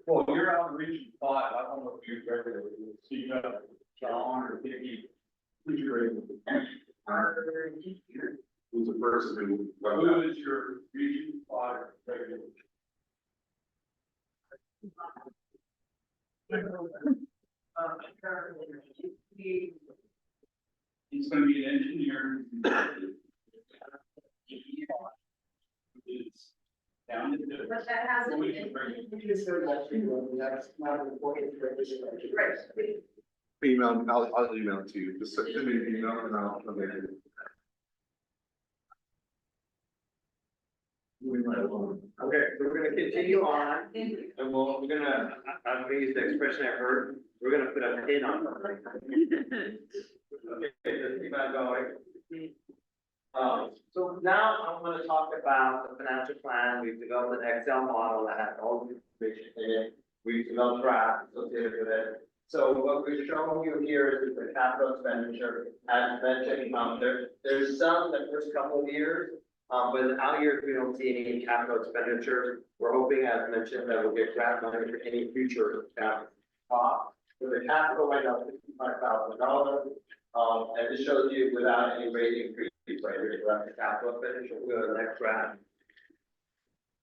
Well, you're out in region 5, I don't know if you regulate, so you got John or Vicky, who's your regulator? Who's the person Who is your region 5 regulator? Currently, he's gonna be an engineer. It's down to the. But that hasn't been. You just heard that too, that's not important for this. Right. Email, I'll email it to you, just send me an email and I'll make it. Okay, so we're gonna continue on, and we're gonna, I'm gonna use the expression I heard, we're gonna put a pin on it. Okay, let's keep on going. So now I'm gonna talk about the financial plan. We've developed an Excel model that has all the information in it. We've developed graphs associated with it. So what we're showing you here is the capital expenditure, as mentioned, there's some the first couple of years. But in the out years, we don't see any capital expenditures. We're hoping, as mentioned, that we'll get grant money for any future capital cost. So the capital right now, $55,000. And this shows you without any rate increase, right here, the capital expenditure, we'll go to the next graph.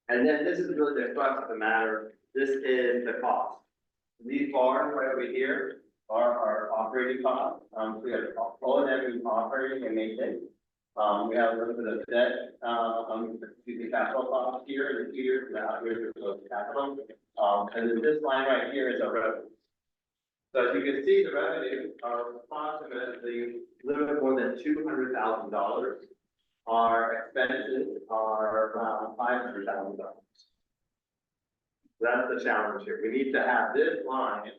And then this is really the crux of the matter. This is the cost. These bars right over here are our operating costs. We have all of them operating and maintenance. We have a little bit of debt, the capital cost here, and here, the out years of capital. And then this line right here is our revenue. So as you can see, the revenue are approximately a little bit more than $200,000. Our expenses are around $500,000. That's the challenge here. We need to have this line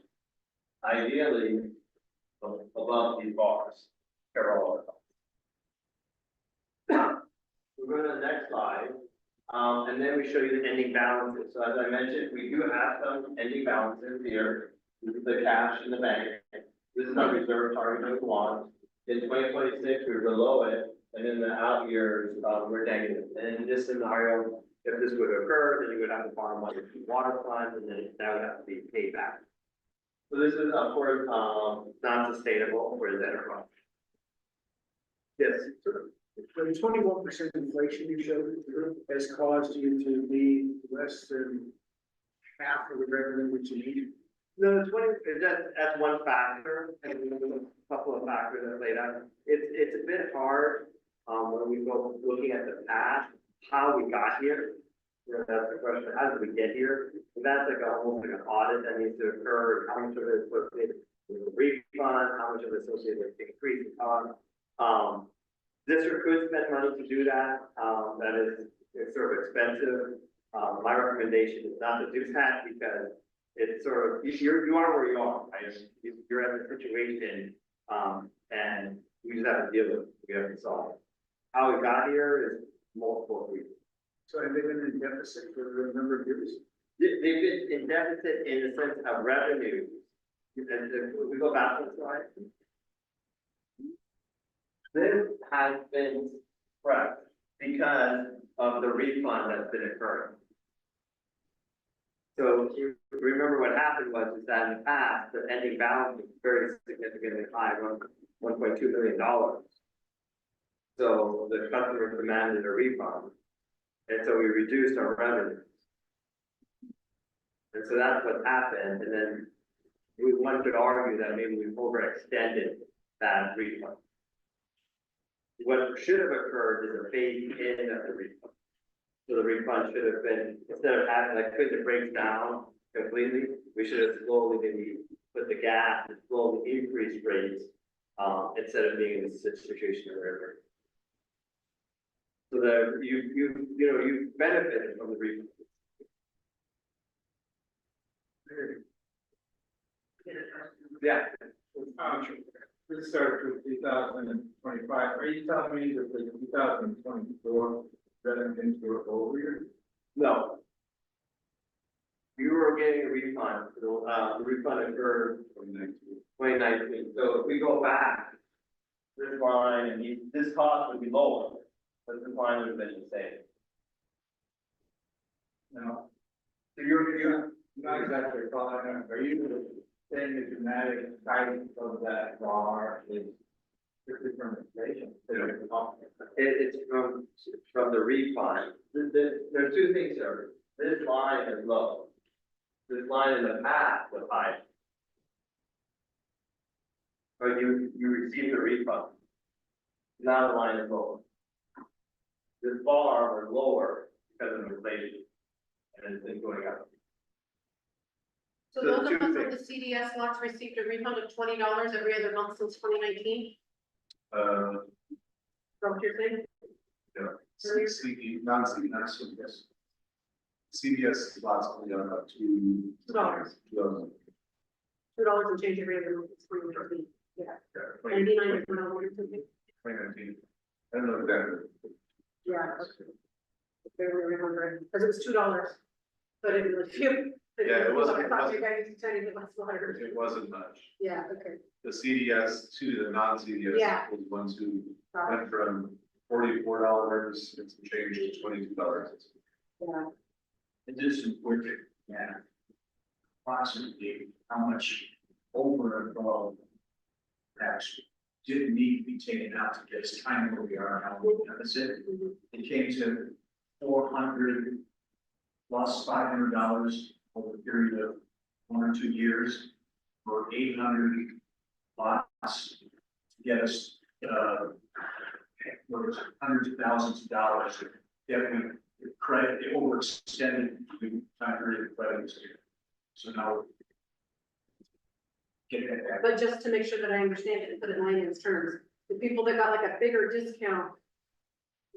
ideally above these bars. Cover all of them. We'll go to the next slide. And then we show you the ending balances. So as I mentioned, we do have some ending balances here. This is the cash in the bank. This is our reserve target number one. In 2026, we're below it. And in the out years, we're negative. And in this scenario, if this would occur, then you would have to borrow money from water funds, and then that would have to be paid back. So this is, of course, not sustainable for the enterprise. Yes, sir. The 21% inflation you showed has caused you to be less than half of the revenue which you need. No, 20, that's one factor, and there's a couple of factors that played out. It's a bit hard, when we go looking at the past, how we got here. You know, that's the question, how did we get here? And that's like almost like an audit that needs to occur, how much of it is associated with the refund, how much of it is associated with the increase in cost. District could spend money to do that, that is, it's sort of expensive. My recommendation is not to do that because it's sort of, you are where you are, right? You're at the situation, and we just have to deal with it, we have to solve it. How we got here is multiple reasons. So have they been in deficit for a number of years? They've been in deficit in the sense of revenue. And if we go back to the slide. This has been spread because of the refund that's been occurring. So you remember what happened was is that in the past, the ending balance was very significantly high, $1.2 million. So the customer demanded a refund. And so we reduced our revenue. And so that's what happened. And then one could argue that maybe we overextended that refund. What should have occurred is a phase in of the refund. So the refund should have been, instead of having like because it breaks down completely, we should have slowly maybe put the gas and slowly increase rates instead of being in this situation where we're. So that you benefited from the refund. Yeah. This started with 2025. Are you telling me that the 2024 revenues were over here? No. You were getting a refund, the refund occurred from 2019. So if we go back, this line and this cost would be lower, but this line would have been the same. No, So you're not exactly following. Are you saying the dramatic guidance of that bar is strictly from inflation? It's from the refund. There are two things here. This line is low. This line in the past was high. or you received a refund. Now the line is lower. This bar was lower because of inflation, and it's been going up. So So those two of us on the things. CDS lots received a refund of $20 every other month since 2019. From your thing? non-CDS. CDS lots only on up to. $2. $2 and change every other month since 2019. Yeah. 99 is $1 or something. 2019. I don't know exactly. Yeah. Okay. Barely remember, because it was $2. But it was few. Yeah, it wasn't- I thought you guys were telling me the last one. It wasn't much. Yeah, okay. The CDS to the non-CDS Yeah. was ones who Got it. went from $44 and some change to $22. Yeah. It is important, yeah. Approximately how much over and above tax didn't need to be taken out to get us time where we are now, deficit. Mhm. It came to 400 plus $500 over a period of 1 or 2 years, for 800 lots to get us, what was it, hundreds of thousands of dollars. That we credit, they overextended the time period of credit. So now. Get that back. But just to make sure that I understand it and put it in layman's terms, the people that got like a bigger discount,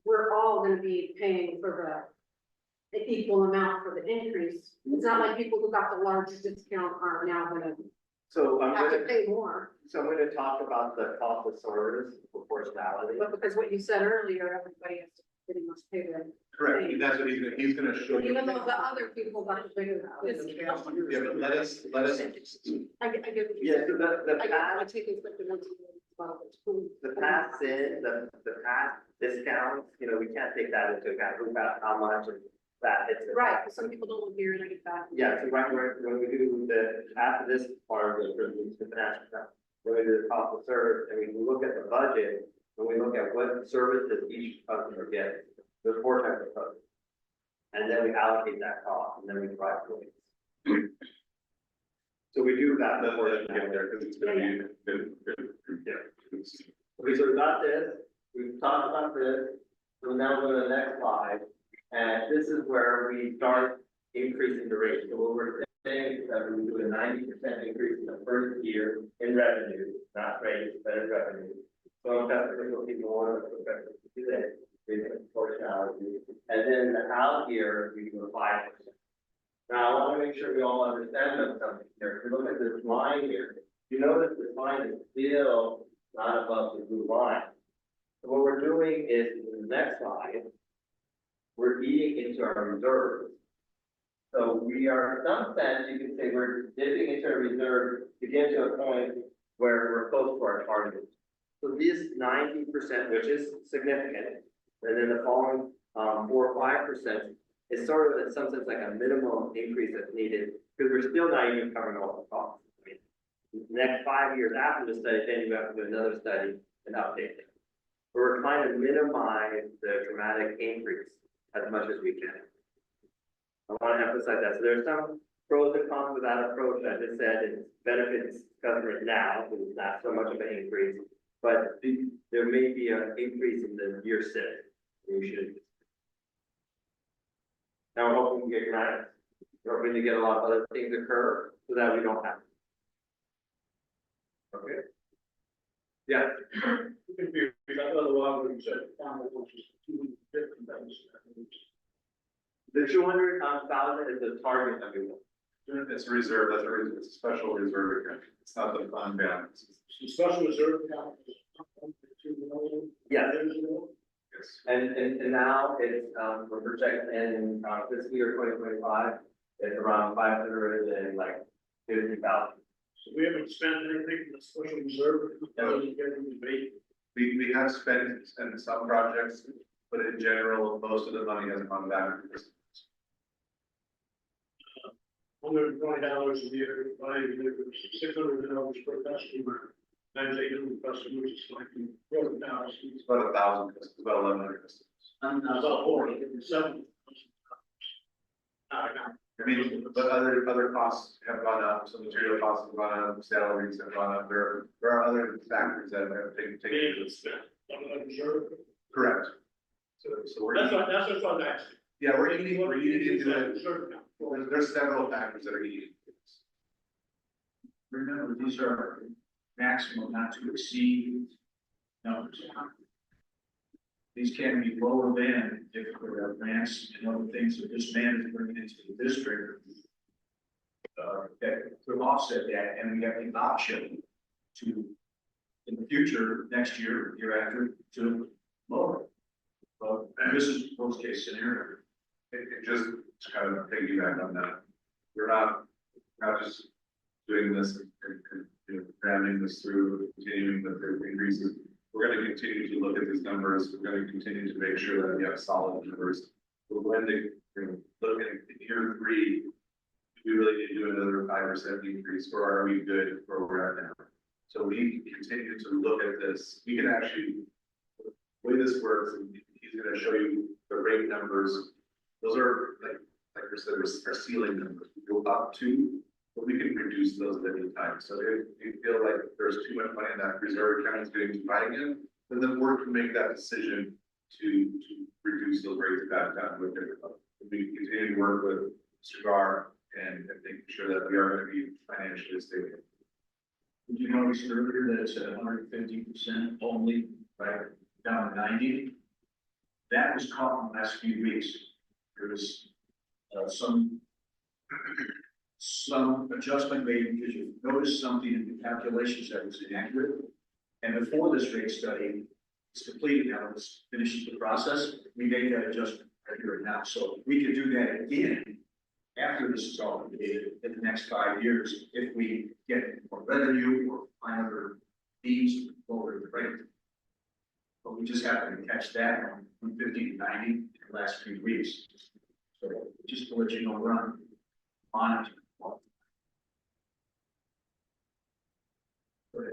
we're all gonna be paying for the equal amount for the increase. It's not like people who got the large discount are now gonna So I'm have to gonna, pay more. so I'm gonna talk about the cost of service proportionality. But because what you said earlier, everybody has to pretty much pay the, Correct, and that's what he's gonna show you. even though the other people got the bigger discount. Yeah, but let us. I get what you Yeah, said. so the I past, take inspector once a year, well, it's cool. the past sin, the past discounts, you know, we can't take that into account, who got how much and that, it's. Right, because some people don't live here and I get that. Yeah, so when we do the, after this part of the financial stuff, when we do the cost of service, and we look at the budget, when we look at what services each customer gets, there's 4 types of customers. And then we allocate that cost, and then we provide rates. So we do that That's before where they they get there, because it's gonna be. Okay, so we got this, we've talked about this, so now we'll go to the next slide, and this is where we start increasing the rate. So what we're saying is that we do a 90% increase in the first year in revenue, not rates, but in revenue. So customers will be more effective to do that, with proportionality, and then the out year, we do a 5%. Now, I want to make sure we all understand something here. If you look at this line here, you notice this line is still not above the blue line. So what we're doing is, in the next slide, we're eating into our reserves. So we are, in some sense, you can say we're dipping into a reserve to get to a point where we're close to our target. So this 90%, which is significant, and then the following 4 or 5% is sort of in some sense like a minimum increase that's needed, because we're still not even covering all the costs. I mean, the next 5 years after the study, then you have to do another study and update it. We're trying to minimize the dramatic increase as much as we can. I want to emphasize that. So there's some pros and cons with that approach. I just said it benefits customers now, because it's not so much of an increase, but there may be an increase in the year 6. We should. Now we're hoping to get grants. We're hoping to get a lot of other things occur so that we don't have. Okay. Yeah. The 200,000 is the target that we want. It's a reserve, that's a reserve, it's a special reserve account, it's not the fund balance. Special reserve account. Yeah. Yes. And now it's, we're projecting in, this year, 2025, it's around 550,000. So we haven't spent anything from the special reserve, getting the debate. We have spent in some projects, but in general, most of the money has gone back. $120 a year, $600 per customer, times 800 customers, it's like $4,000. It's about 1,000, it's about 1,100 customers. About 4, 7. I mean, but other costs have gone up, some material costs have gone up, salaries have gone up, there are other factors that have taken this. Correct. So we're. That's what's on that. Yeah, we're eating into it. There's several factors that are eating. Remember, these are maximum not to exceed numbers. These can be lower than if there are grants and other things that this man is bringing into the district. That could offset that, and we have the option to, in the future, next year, year after, to lower. But this is worst case scenario. It just to kind of piggyback on that. We're not just doing this and you know, ramming this through, continuing with the increases. We're going to continue to look at these numbers. We're going to continue to make sure that we have solid numbers. We're going to, look at year 3. Do we really need to do another 5% increase, or are we good where we're at now? So we continue to look at this. We can actually, the way this works, and he's going to show you the rate numbers. Those are like I said, our ceiling numbers. We go up to, but we can reduce those at any time. So if you feel like there's too much money in that reserve account is getting too high again, then the board can make that decision to reduce those rates back down with it. We continue to work with Mr. Gar and making sure that we are going to be financially stable. Did you notice earlier that it's at 150% only, right, down to 90? That was caught in the last few weeks. There was some adjustment made because you noticed something in the calculations that was inaccurate. And before this rate study is completed, now it's finishes the process, we made that adjustment right here and now. So we could do that again after this is all completed in the next 5 years, if we get more revenue or find other needs over the rate. But we just happened to catch that from 50 to 90 in the last few weeks. So just to let you know, we're on it. Okay,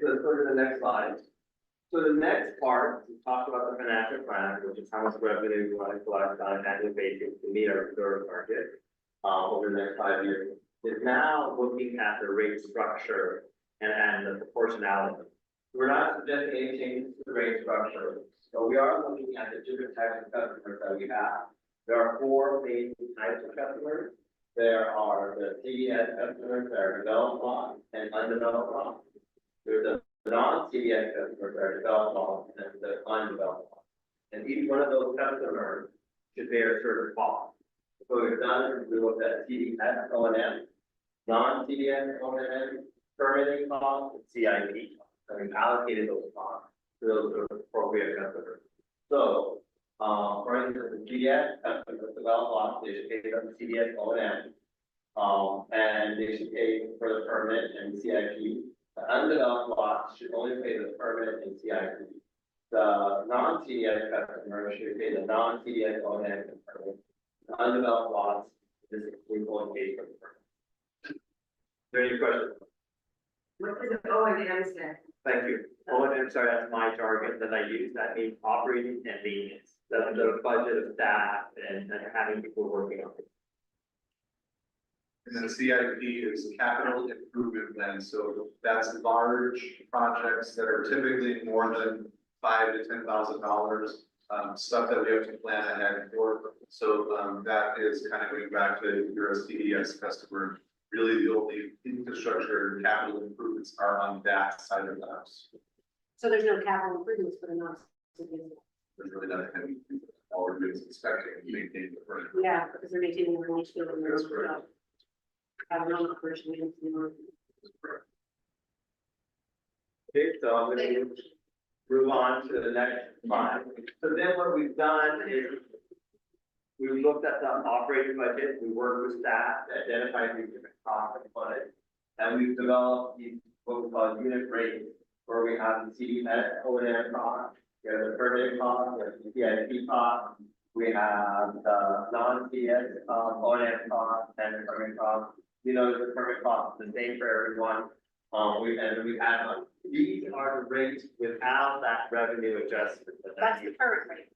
so let's go to the next slide. So the next part, we talked about the financial plan, which is how much revenue we want to collect on an annual basis to meet our reserve target over the next 5 years. Is now looking at the rate structure and the proportionality. We're not suggesting any changes to the rate structure, but we are looking at the different types of customers that we have. There are 4 main types of customers. There are the CDS customers that are developed lots and undeveloped lots. There's the non-CDS customers that are developed lots and the undeveloped lots. And each one of those customers should bear a certain cost. So what we've done is we looked at CDS O&M, non-CDS O&M, permitting costs, and CIP costs. And we've allocated those costs to those appropriate customers. So, for instance, the CDS customers develop lots, they should pay for the CDS O&M. And they should pay for the permit and CIP. The undeveloped lots should only pay the permit and CIP. The non-CDS customers should pay the non-CDS O&M and permit. The undeveloped lots, we won't pay for the permit. Is there any questions? What is the O&M stand? Thank you. O&M, sorry, that's my jargon that I use. That means operating and maintenance. The budget of staff and having people working on it. And then the CIP is capital improvement plan, so that's large projects that are typically more than $5,000 to $10,000. Stuff that we have to plan ahead for. So that is kind of going back to your CDS customer. Really, the only infrastructure and capital improvements are on that side of the house. So there's no capital improvements for the non-citizens. There's really not heavy, all we're doing is inspecting and maintaining the front. Yeah, because they're maintaining the relationship and That's correct. I don't know, operation. Okay, so I'm going to move on to the next slide. So then what we've done is we've looked at the operating budget, we worked with staff to identify these different cost components, and we've developed these what we call unit rates, where we have the CDS O&M cost, we have the permitting cost, we have the CIP cost, we have the non-CDS O&M cost and the permit cost. You know, the permit cost is the same for everyone. We had these are the rates without that revenue adjustment. That's the current rate.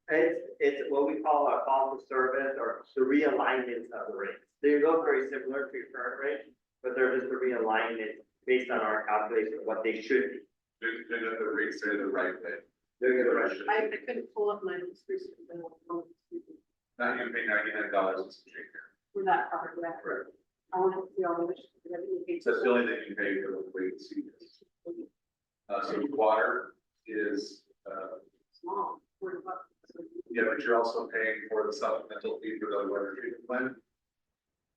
It's what we call a cost of service or the realignment of the rates. They look very similar to your current rate, but they're just a realignment based on our calculation of what they should be. They're not the rates, they're the right way. They're the right. I couldn't pull up my most recent bill Now you pay $99 and some change here. for that part, that. Correct. I want to see all the wishes. So that's the only thing you pay for the way to see this. So water is, Small, $40. yeah, but you're also paying for the supplemental fee for the water treatment plant.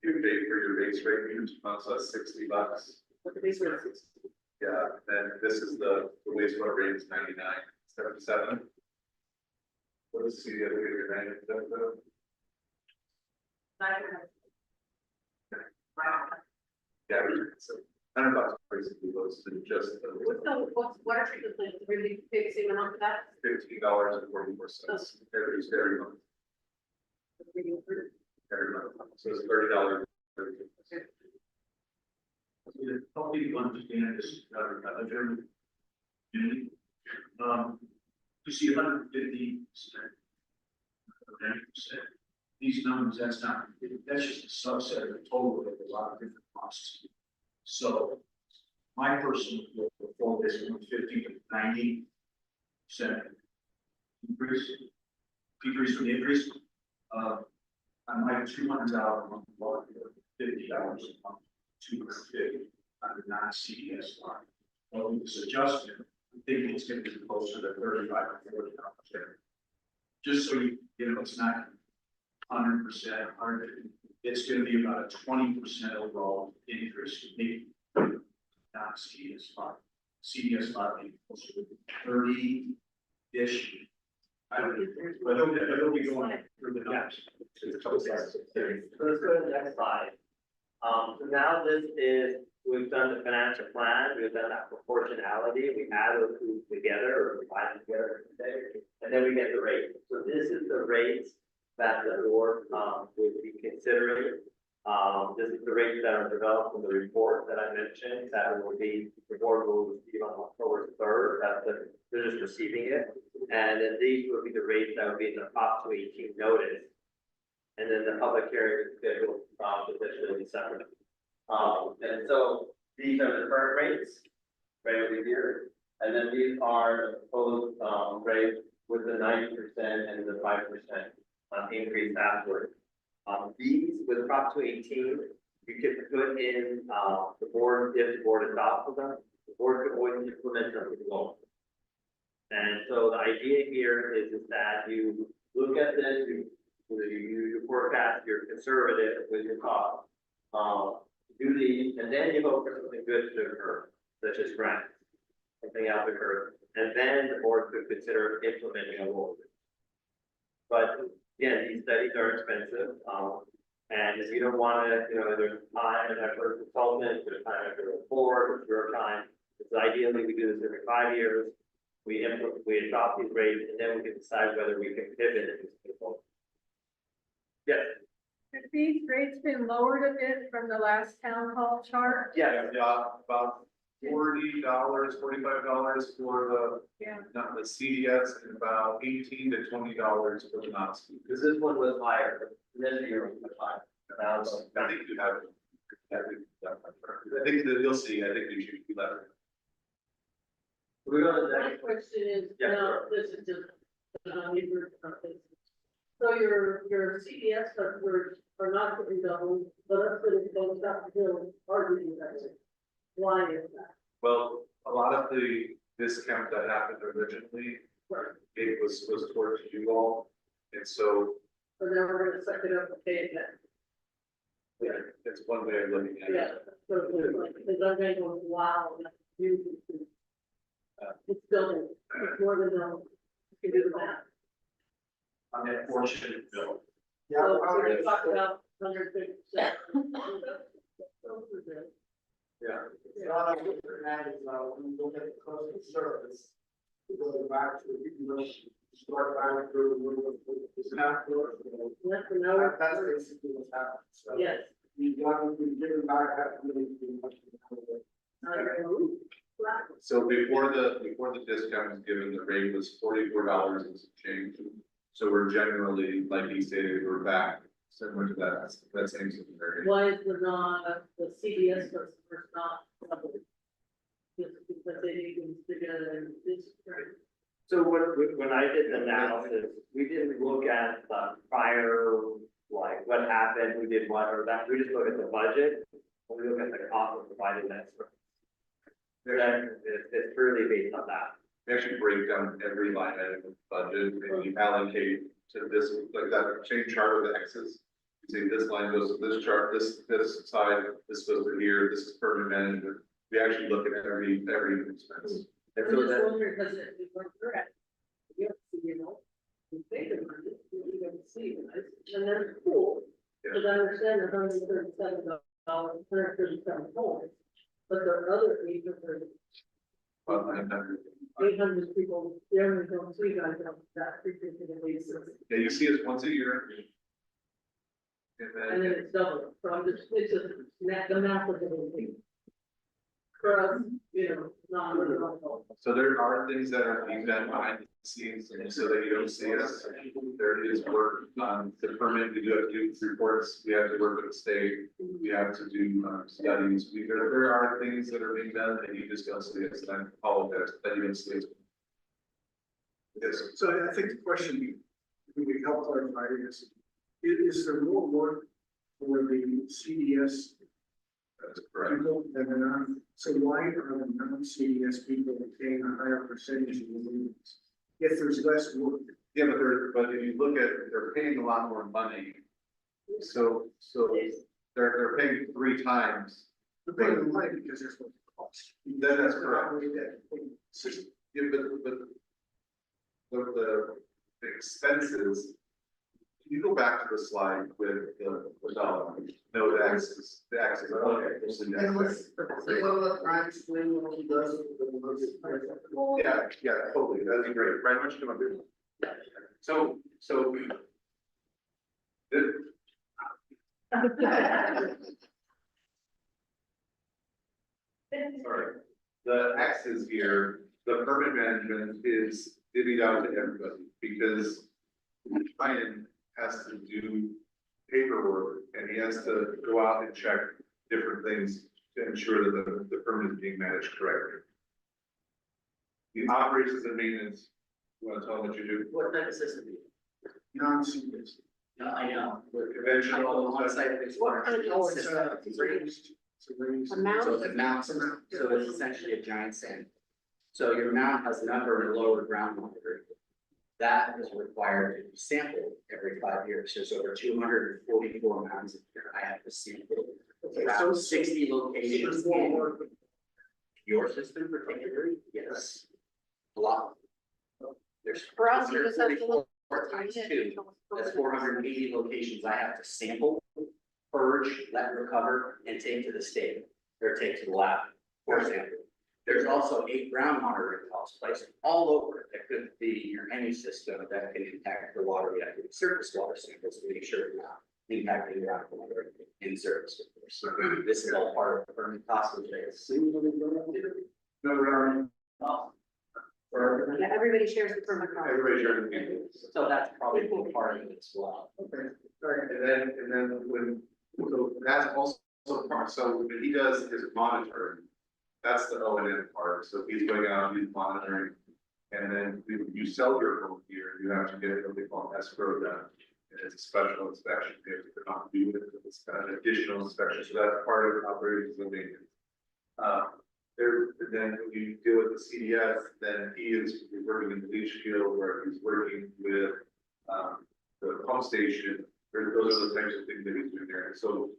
You pay for your base rate, each month, so that's $60. But the base rate is 60. Yeah, then this is the wastewater rate is $99.77. What is the other rate, $97? Yeah, so $100 basically goes to just What's water treatment plant, really pay the same amount for that? $15.44 every month, every month. So it's $30. Help people understand this, German community. You see 150%. 90%. These numbers, that's just a subset of the total of a lot of different costs. So my personal feel for this 150 to 90% decrease from the increase. On my $200 a month, $50 a month, $250 under non-CDS line. Well, with this adjustment, I think it's going to be closer to $35 or $40 there. Just so you know, it's not 100%, 100. It's going to be about a 20% overall increase, maybe non-CDS line. CDS line being closer to 30-ish. I don't know, but it'll be going through the numbers. So let's go to the next slide. So now this is, we've done the financial plan, we've done that proportionality, we add those two together or combine them together, and then we get the rate. So this is the rates that the board would be considering. This is the rates that are developed in the report that I mentioned, that will be, the board will receive on October 3rd, they're just receiving it. And then these will be the rates that would be in the Prop 218 notice. And then the public hearing is scheduled, potentially in December. And so these are the current rates, right over here. And then these are the proposed, rates with the 90% and the 5% increase afterward. These with Prop 218, you can put in, the board, if the board adopts them, the board could always implement them with law. And so the idea here is that you look at this, you forecast, you're conservative with your cost. Do these, and then you hope for something good to occur, such as grants, something else occurs, and then the board could consider implementing a law. But again, these studies are expensive, and if you don't want to, there's time and effort consultants, there's time and effort board, it's your time. It's ideally we do this every 5 years. We adopt these rates, and then we can decide whether we can pivot in this people. Yes. Have these rates been lowered a bit from the last town hall chart? Yes. Yeah, about $40, $45 for not the CDS, and about $18 to $20 for the non-CDS. Because this one was higher, this year was much higher. Now it's I think you have it. I think that you'll see, I think we should be better. we're going to the My next. question is, Yeah, now, this is just, you've heard about this. So your CDS customers are not getting double, but us that have both got the bill are getting double. Why is that? Well, a lot of the discount that happened originally, it was towards you all, and so, So now we're gonna suck it up and pay it back. yeah, it's one way of looking at it. Yeah, so it's like, because I'm going to go, wow, you. It's double, it's more than double. You can do the math. On that portion bill. Yeah, So we're gonna talk about 150%. Yeah. What I'm looking at is, when you look at the cost of service, we go back to, you know, start back through, it's not good. That's the number. That's basically what's happening, so. Yes. We give back that really much. So before the discount was given, the rate was $44 and some change. So we're generally, like he stated, we're back similar to that same scenario. Why is the CDS customers not covered? Just because they didn't together this, right? So when I did the analysis, we didn't look at the prior, like what happened, we did what or that, we just look at the budget. And we look at the cost of providing that service. Then it's really based on that. We actually break down every line item of the budget and you allocate to this, like that same chart with the X's. You say this line goes to this chart, this side, this goes to here, this is permanent management. We actually look at every expense. And I'm so just that, wondering, because it was correct. You have to, you pay the money, you don't see it, right? And that's cool. Because I understand the $137, $137, but the other 800 people, they only don't see guys on that frequency basis. Yeah, you see us once a year. And then it's double, so I'm just, it's just, the math of the thing. For us, not really helpful. So there are things that are being done behind the scenes, and so that you don't see us. There is work on the permit, we do have to do reports, we have to work with the state, we have to do studies. There are things that are being done that you just don't see us, and I apologize, that you don't see us. Yes, So I think the question we help clarify is there more work for the CDS that's correct. people than the non? So why are the non-CDS people paying a higher percentage of the meetings? If there's less work, Yeah, but if you look at, they're paying a lot more money. So they're paying 3 times. they're paying the money because there's no cost. That's correct. System. Yeah, but the expenses, can you go back to the slide with the dollar, no, the axis, okay. This is the axis. Yeah, totally, that'd be great, Brian, why don't you come up here? So. Sorry, the axis here, the permit management is divvied out to everybody, because Ryan has to do paperwork, and he has to go out and check different things to ensure that the permit is being managed correctly. The operations and maintenance, you wanna tell them what you do? What type of system do you? Non-CDS. No, I know. Conventional. On-site wastewater Oh, treatment it's system. raised. It's raised. Amount? So it's a mount system, so it's essentially a giant sand. So your mount has an upper and a lower ground monitor. That is required to be sampled every 5 years. There's over 244 mounds a year. I have to sample around 60 locations. There's more work. Your system particularly, yes. A lot. There's For us, you just have to look. 444 times 2. That's 480 locations I have to sample, purge, let recover, and take to the state, or take to the lab for sample. There's also 8 ground monitoring wells placed all over that could be your any system that can impact the water. We have to do surface water samples to make sure it's not impacting ground water in service. So this is all part of the permit process. No, we're Yeah, everybody shares the permit cost. everybody sharing the meetings. So that's probably part of it as well. Okay, all right. And then when, so that's also part, so when he does his monitoring, that's the O&M part, so he's going out, he's monitoring. And then you sell your home here, you have to get what they call escrow done. And it's a special inspection, you have to not do it, it's kind of additional inspection, so that's part of operations and maintenance. Then when you deal with the CDS, then he is working in the leach field where he's working with, the pump station. Those are the types of things that he's doing there. So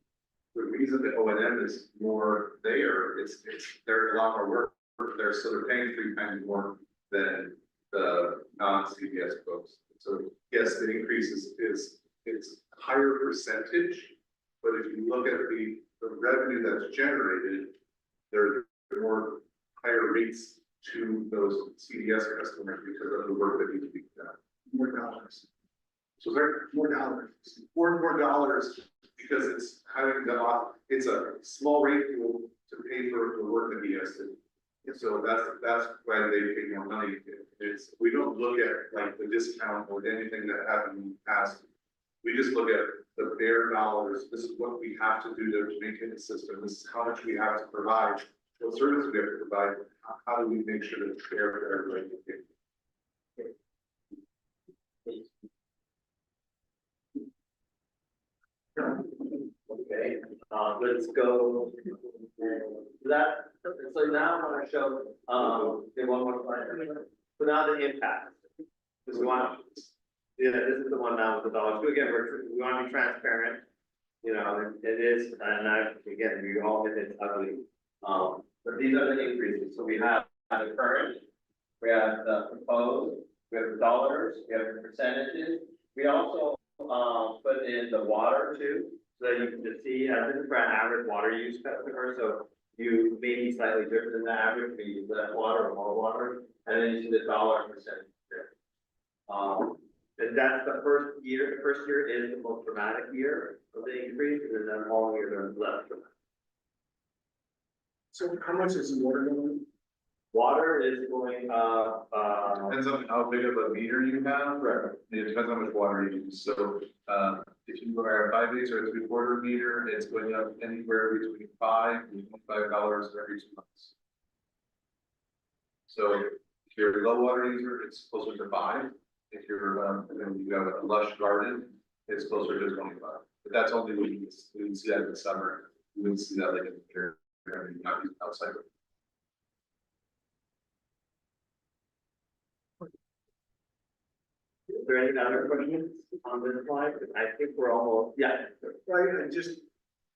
the reason that O&M is more there, there's a lot more work there, so they're paying 3 times more than the non-CDS folks. So yes, the increase is higher percentage, but if you look at the revenue that's generated, there are more higher rates to those CDS customers because of the work that needs to be done. More dollars. So there More dollars. more dollars because it's having the, it's a small rate to pay for the work that he has to. So that's why they pay more money. It's, we don't look at like the discount or anything that happened in the past. We just look at the bare dollars. This is what we have to do to maintain the system. This is how much we have to provide. What services we have to provide. How do we make sure that it's fair for everybody? Okay, let's go. That, so now I want to show, okay, one more slide. So now the impact. Because we want, yeah, this is the one now with the dollars. So again, we want to be transparent. You know, it is, and again, we all admit it's ugly. But these are the increases. So we have the current, we have the proposed, we have the dollars, we have the percentages. We also, put in the water too, so that you can just see, this is for an average water use customer, so you may be slightly different than the average, maybe less water or more water, and then you see the dollar percentage there. And that's the first year is the most dramatic year of the increase, and then the following year are less dramatic. So how much is the water going? Water is going up, Depends on how big of a meter you have. Right. It depends on how much water you use. So, if you are a 5/8 or a 3/4 meter, it's going up anywhere between $5 and $25 every 2 months. So if you're a low water user, it's closer to 5. If you're, and you have a lush garden, it's closer to 25. But that's only when you see that in the summer. You wouldn't see that like in the winter, not outside. is there any other questions on this slide? I think we're almost, yeah. Right, I just,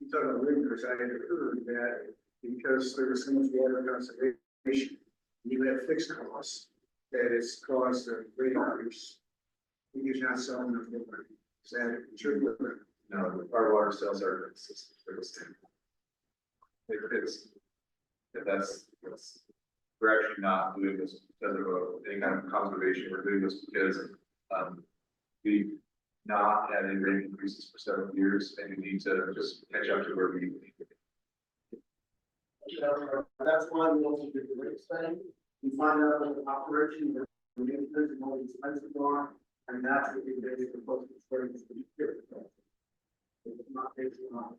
you talking about winters, I had heard that because there was so much water conservation, you have fixed costs, that it's caused a rate increase. You're not selling enough water. Is that true? No, our water sales are consistent for this time. It's, that's, we're actually not doing this because of any kind of conservation, we're doing this because, we've not had any rate increases for several years, and we need to just catch up to where we need to be. That's why we also do the rate study. We find out what the operation, the maintenance, and all the expenses are, and that's what we basically focus on. It's not based on.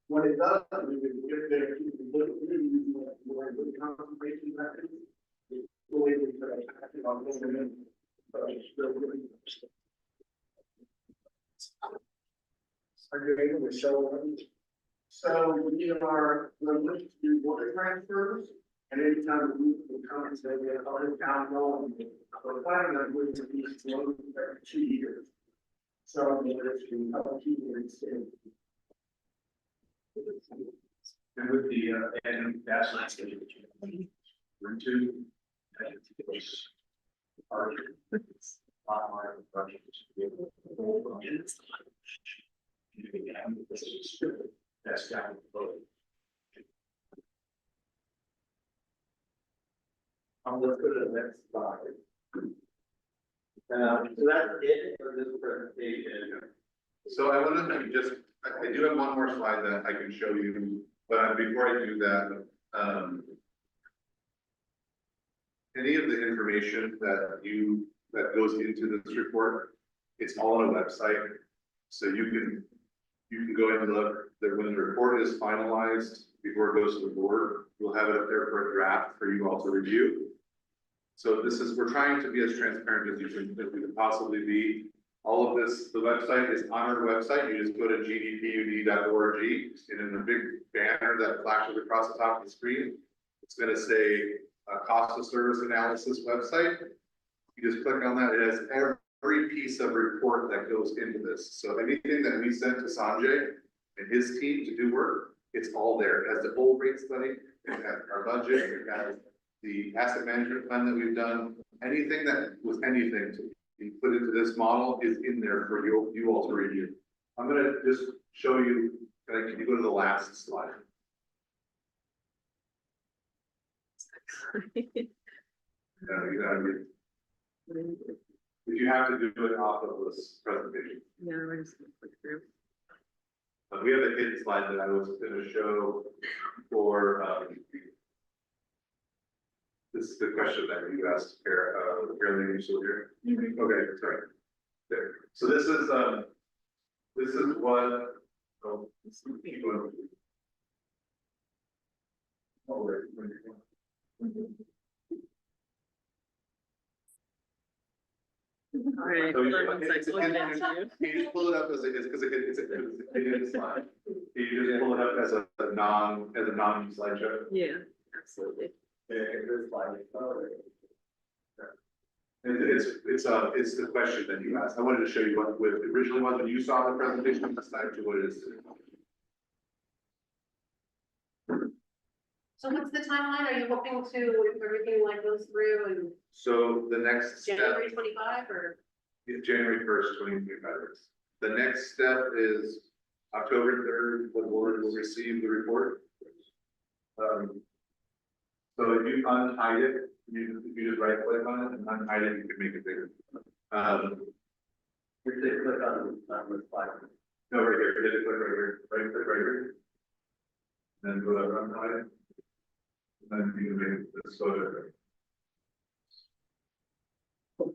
When it does, we get there, people look at conservation methods. It's the way we put it, I think, on this one, but it's still really. Are you able to show them? So we are, we're looking to do water transfers, and anytime we move the comments that we have already down going, we're planning on moving to these every 2 years. So there's been a couple of years in. And with the, and that's not going to be. We're into. Online projects. That's down the road. Let's go to the next slide. So that's it for this presentation. So I wanted to just, I do have one more slide that I can show you, but before I do that, any of the information that goes into this report, it's all on a website. So you can go and look, that when the report is finalized, before it goes to the board, we'll have it up there for a draft for you all to review. So we're trying to be as transparent as we can possibly be. All of this, the website is on our website. You just go to gdpud.org, and in the big banner that flashes across the top of the screen, it's going to say cost of service analysis website. You just click on that. It has every piece of report that goes into this. So anything that we sent to Sanjay and his team to do work, it's all there. It has the whole rate study, it has our budget, it has the asset management plan that we've done. Anything that was anything to be put into this model is in there for you all to review. I'm gonna just show you, can you go to the last slide? No, you gotta read. If you have to do it off of this presentation. Yeah, we're just gonna click through. We have a hidden slide that I was gonna show for, This is the question that you asked, Carolyn, you still here? Okay, sorry. There. So this is what, oh, keep going. Oh, wait. Alright, So hold you- on one it's- second, looking at it's- you. Can you just pull it up as it is, because it is a slide. Can you just pull it up as a non slideshow? Yeah, absolutely. It's the question that you asked. I wanted to show you what, originally was when you saw the presentation, on the side to what it is. So what's the timeline? Are you hoping to, if everything like goes through and So the next step January 25 or? is January 1st, 2025. The next step is October 3rd, the board will receive the report. So if you unhide it, you just right click on it and unhide it, you can make it bigger. We did click on the slide. No, right here, hit it, click right here, right click right here. Then go to unhide it. And then you can make this photo.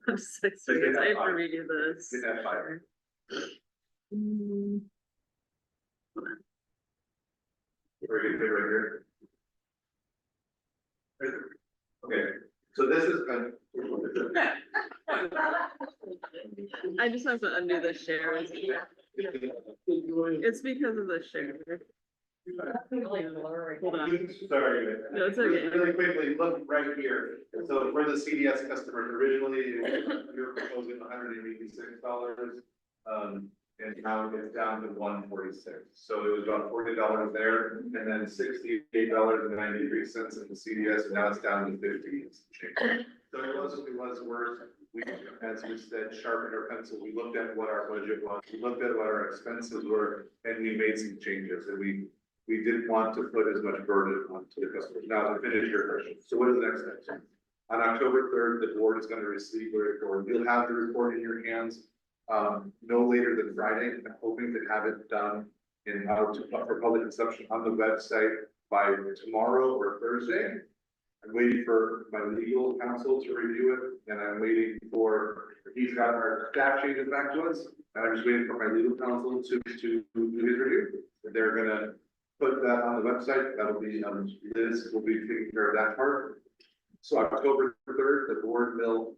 I'm so serious, I have to redo this. Hit F5. Mm, Or you can hit right here. Okay, so this is kind I just have to undo the share. It's because of the share. Hold on. Sorry. No, it's okay. Really quickly, look right here. So for the CDS customers, originally, you were proposing $186. And now it's down to $146. So it was about $40 there, and then $68.93 in the CDS, and now it's down to 50. So it was worse. We, as we said, sharpened our pencil. We looked at what our budget was, we looked at what our expenses were, and we made some changes, and we didn't want to put as much burden onto the customers. Now, to finish your question, so what is the next step? On October 3rd, the board is going to receive the report. You'll have the report in your hands no later than Friday. I'm hoping to have it done for public consumption on the website by tomorrow or Thursday. I'm waiting for my legal counsel to review it, and I'm waiting for, he's got our staff changes back to us, and I'm just waiting for my legal counsel to do his review. They're gonna put that on the website. That'll be, Liz will be taking care of that part. So October 3rd, the board will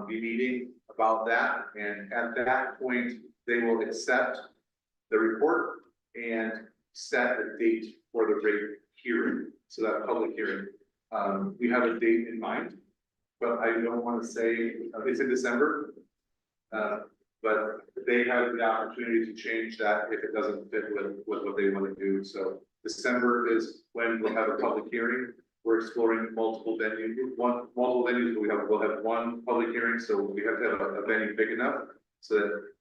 be meeting about that, and at that point, they will accept the report and set a date for the rate hearing, so that public hearing. We have a date in mind, but I don't want to say, it's in December. But they have the opportunity to change that if it doesn't fit with what they want to do. So December is when we'll have a public hearing. We're exploring multiple venues, but we'll have one public hearing, so we have to have a venue big enough. So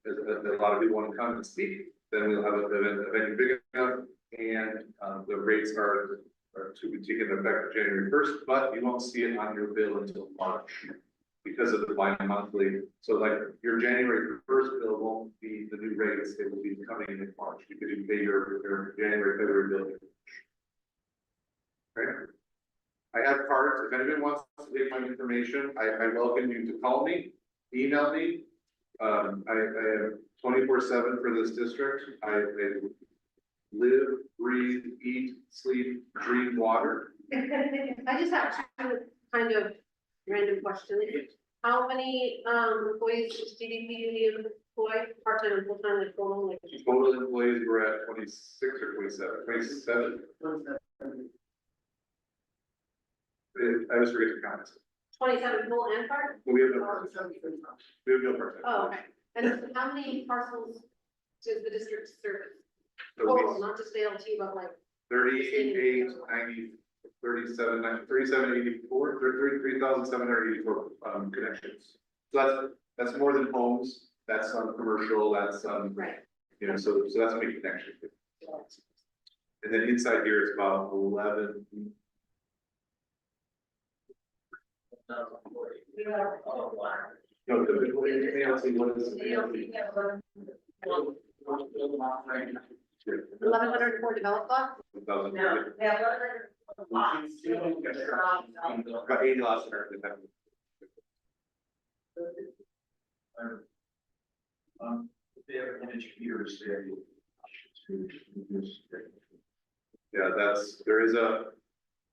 that a lot of people want to come and speak, then we'll have a venue big enough, and the rates are to be taken effect January 1st, but you won't see it on your bill until March because of the bi-monthly. So like your January 1st bill won't be the new rates, it will be coming in March because you pay your January, February bill. Okay. I have cards. If anyone wants to take my information, I welcome you to call me, email me. I am 24/7 for this district. I live, breathe, eat, sleep, dream water. I just have two kind of random questions. How many employees does GDP union employ, part-time and full-time, like total, like? Total employees were at 26 or 27. I was forgetting to count. 27 full and part? We have no part-time. Oh, okay. And how many parcels does the district service? So Total, we- not just ALT, but like, 38, 90, 37, 84, 3,784 connections. So that's more than homes, that's commercial, that's right. you know, so that's a big connection. And then inside here it's about 11. No, the ALC, what is it? 1,104 developed lots? 1,000. No, we have 11 About 80 lots currently. If they have energy meters there. Yeah, there is a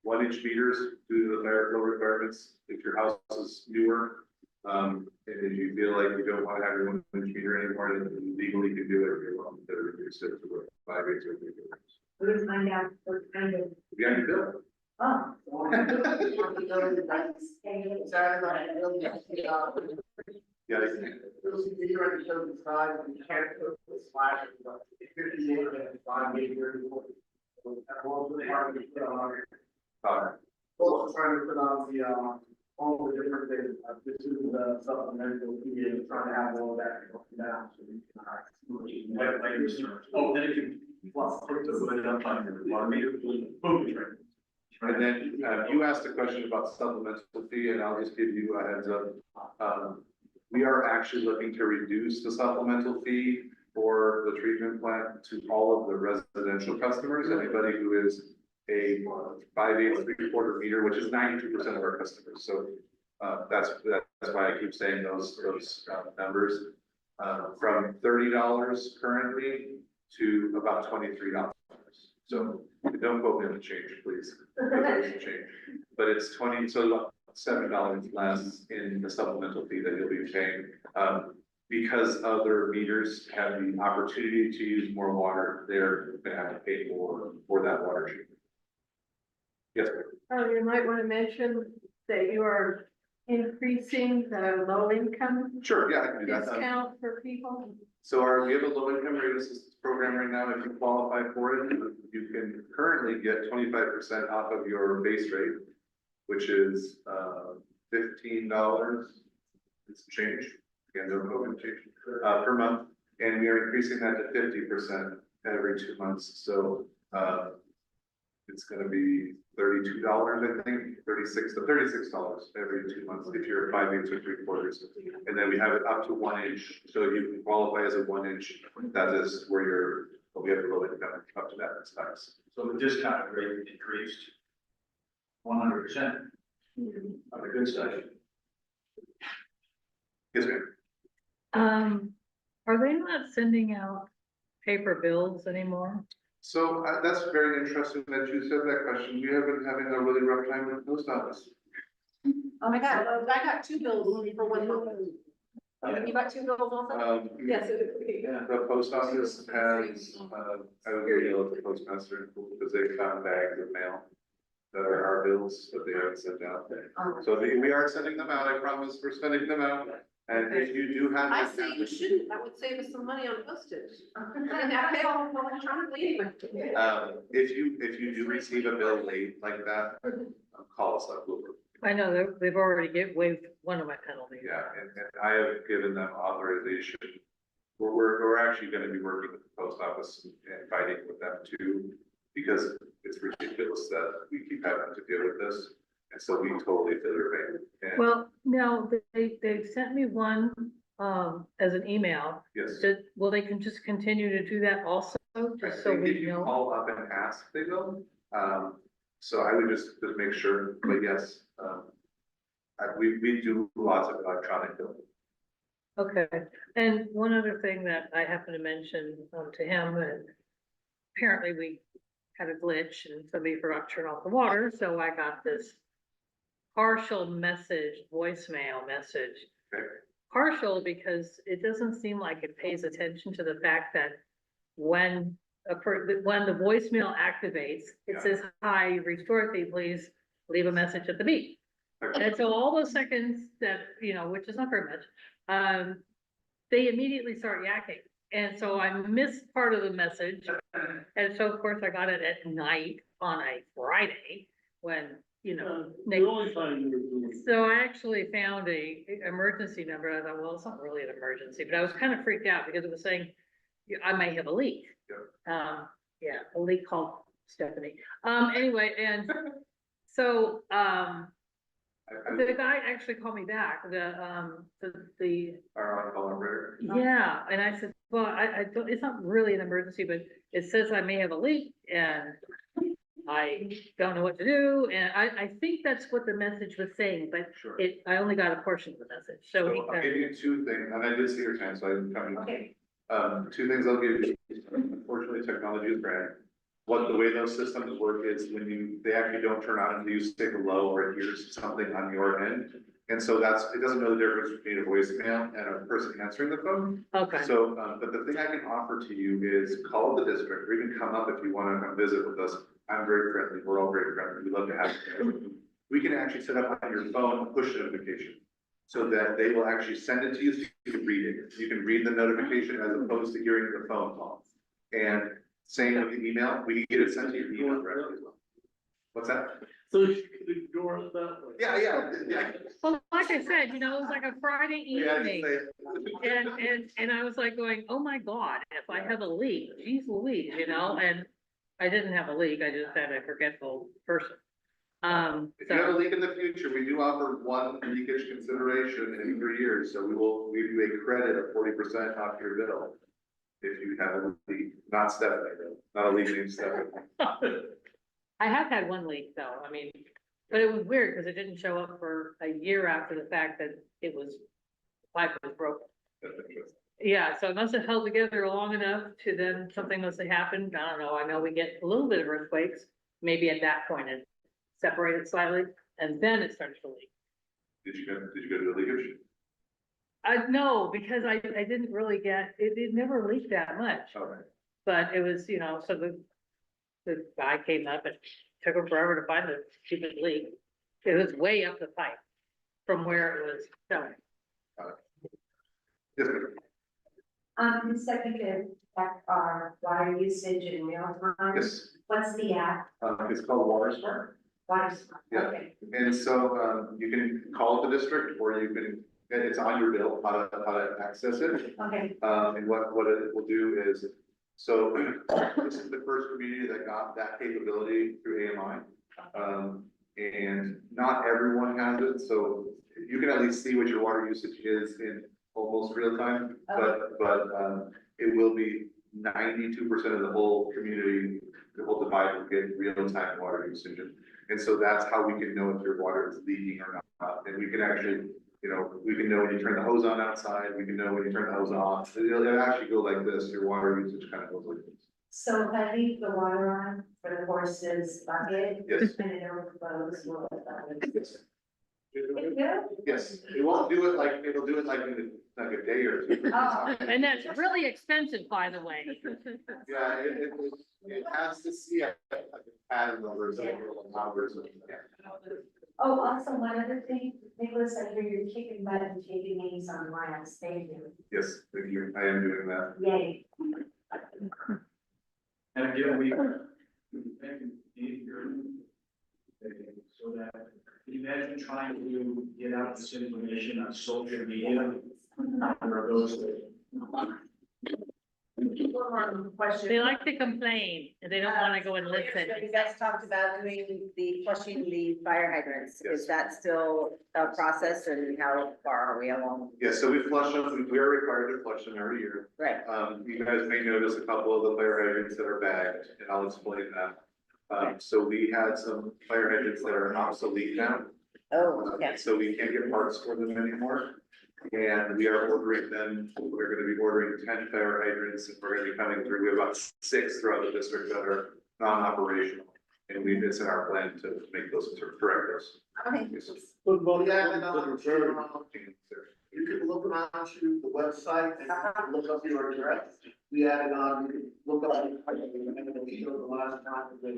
1-inch meters due to the fire flow requirements, if your house is newer. And if you feel like you don't want to have your 1-inch meter anymore, then you legally can do it, you're welcome to reduce it to 5/8 or 3/4. We're gonna find out what kind of, Yeah, you bill. oh. Yeah, you can. Those are the right show the size, you can't put the slash, but 58 and 5, 8, 34. So that was the part we put on our. Also trying to put on the, all the different things, this is the supplemental, trying to have all that down, so we can. Oh, then it can. Plus, put it up on your water meter, boom, right. And then, you asked a question about supplemental fee, and I'll just give you a heads up. We are actually looking to reduce the supplemental fee for the treatment plant to all of the residential customers, anybody who is a 5/8, 3/4 meter, which is 92% of our customers. So, that's why I keep saying those numbers. From $30 currently to about $23. So don't quote me on the change, please. Change. But it's 20, so about $7 less in the supplemental fee that you'll be paying. Because other meters have the opportunity to use more water, they're gonna have to pay more for that water treatment. Yes, ma'am. Oh, you might want to mention that you are increasing the low income Sure, yeah, I can do that. discount for people. So we have a low income rate assistance program right now. If you qualify for it, you can currently get 25% off of your base rate, which is $15. It's change, again, no COVID change, per month. And we are increasing that to 50% every 2 months. So it's gonna be $32, I think, $36 every 2 months if you're 5/8 or 3/4. And then we have it up to 1-inch, so you can qualify as a 1-inch. That is where we have a low income up to that size. So the discount rate increased 100% on the good side. Yes, ma'am. Are they not sending out paper bills anymore? So that's very interesting that you said that question. We have been having a really rough time with the post office. Oh my God, I got 2 bills for 1 month. You got 2 bills also? Yes. The post office has, I would get yelled at the postmaster because they found bags of mail that are our bills that they haven't sent out. So we are sending them out. I promise we're sending them out. And if you do have. I say you shouldn't, that would save us some money on postage. I mean, I pay all electronically anyway. If you do receive a bill late like that, call us up. I know they've already waived one of my penalties. Yeah, and I have given them authorization. We're actually gonna be working with the post office and fighting with them too, because it's ridiculous that we keep having to deal with this. And so we totally feel your pain. And Well, no, they sent me one, as an email. yes, Well, they can just continue to do that also, I just so think if we you know. call up and ask, they will. So I would just make sure, but yes, we do lots of electronic billing. Okay, and one other thing that I happened to mention to him, and apparently we had a glitch and somebody forgot to turn off the water, so I got this partial message, voicemail message. Okay. Partial because it doesn't seem like it pays attention to the fact that when when the voicemail activates, it Yeah. says, "Hi, you've reached Dorothy, please leave a message at the beep." Okay. And so all those seconds that, which is not very much, they immediately start yakking. And so I missed part of the message. And so of course I got it at night on a Friday when, so I actually found a emergency number. I thought, well, it's not really an emergency, but I was kind of freaked out because it was saying I may have a leak. Yeah, a leak called Stephanie. Anyway, and so, the guy actually called me back, Our on-call operator. yeah, and I said, well, I don't, it's not really an emergency, but it says I may have a leak and, I don't know what to do, and I think that's what the message was saying, but Sure. I only got a portion of the message, so. So I'll give you two things, and I did see your time, so I didn't come. Okay. Two things I'll give you. Unfortunately, technology is bad. The way those systems work is when they actually don't turn on until you say hello or here's something on your end. And so it doesn't know the difference between a voicemail and a person answering the phone. Okay, So, but the thing I can offer to you is call the district or even come up if you want to come visit with us. I'm very friendly. We're all very friendly. We love to have you. We can actually set up on your phone a push notification so that they will actually send it to you so you can read it. You can read the notification as opposed to hearing the phone call. And same with the email, we can get it sent to your email directly as well. What's that? So you could ignore it that way. Yeah. well, like I said, it was like a Friday Yeah, evening, and I was like going, oh my God, if I have a leak, geez Louise, and I didn't have a leak, I just had a forgetful person. If you have a So, leak in the future, we do offer one leakage consideration in 3 years, so we do a credit of 40% off your bill. If you have a leak, not Stephanie, though, not a leak named Stephanie. I have had one leak though, but it was weird because it didn't show up for a year after the fact that the pipe was broken. Yeah, so it must have held together long enough to then something must have happened. I don't know. I know we get a little bit of earthquakes. Maybe at that point it separated slightly and then it started to leak. Did you go to the leakage? No, because I didn't really it never leaked that much, Okay. but it was, so the guy came up and took him forever to find the stupid leak. It was way up the pipe from where it was showing. Yes, ma'am. Consecutive check our water usage in real time. Yes, What's the app? it's called Water Smart. Water Smart. Yeah. Okay. And so, you can call the district or you can, and it's on your bill, how to access it. Okay. And what it will do is, so this is the first community that got that capability through AMI. And not everyone has it, so you can at least see what your water usage is in almost real time. But it will be 92% of the whole community, the whole divide will get real-time water usage. And so that's how we can know if your water is leaking or not. And we can actually, we can know when you turn the hose on outside, we can know when you turn the hose off. It'll actually go like this, your water usage kind of goes like this. So if I leave the water on for the horses bucket. Yes. And it overflows, will it? Yes. It will? Yes, it won't do it like, it'll do it like in like a day or two. Oh. And that's really expensive, by the way. Yeah, it has to see a pattern over several hours. Oh, also one other thing, Nicholas, I hear you're kicking butt and taking names on Miles, thank you. Yes, thank you. I am doing that. Yay. And again, we make it easier. So that, can you imagine trying to get out this information on social media? Or those that One more question. They like to complain and they don't want to go and listen. You guys talked about doing flushing the fire hydrants. Yes. Is that still a process and how far are we along? Yeah, so we flush them, we are required to flush them every year. Right. You guys may notice a couple of the fire hydrants that are bagged, and I'll explain that. So we had some fire hydrants that are obsolete now. Oh, okay. So we can't get parts for them anymore. And we are ordering them, we're gonna be ordering 10 fire hydrants, and we're gonna be coming through, we have about 6 throughout the district that are non-operational. And it's in our plan to make those, to correct those. Okay. But you can look onto the website and look up your address. We added on, you can look up, and it'll show the last time that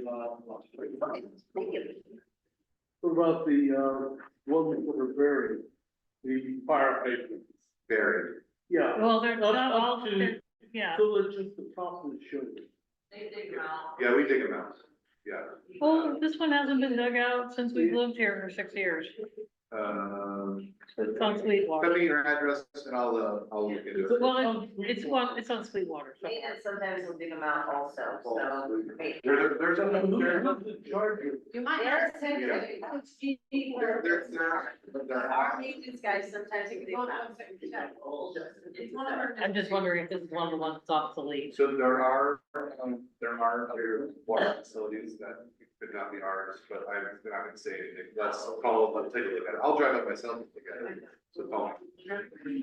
Thank you. What about the, ones that are buried, the fire hydrants? Buried. Yeah. Well, they're Up- not up all, to- yeah. So it's just the top of the shoulder. They dig them out. Yeah, we dig them out. Yeah. Well, this one hasn't been dug out since we've lived here for 6 years. It's on Sweetwater. Send me your address and I'll look into it. Well, it's on Sweetwater. So. Maintenance sometimes will dig them out also, so. There's You might have to say, Our maintenance guys sometimes dig them out. it's one of our. I'm just wondering if this is one of the ones that's obsolete. So there are other water facilities that could not be ours, but I'm not gonna say anything. Let's call, let's take a look at it. I'll drive up myself and look at it. So call me.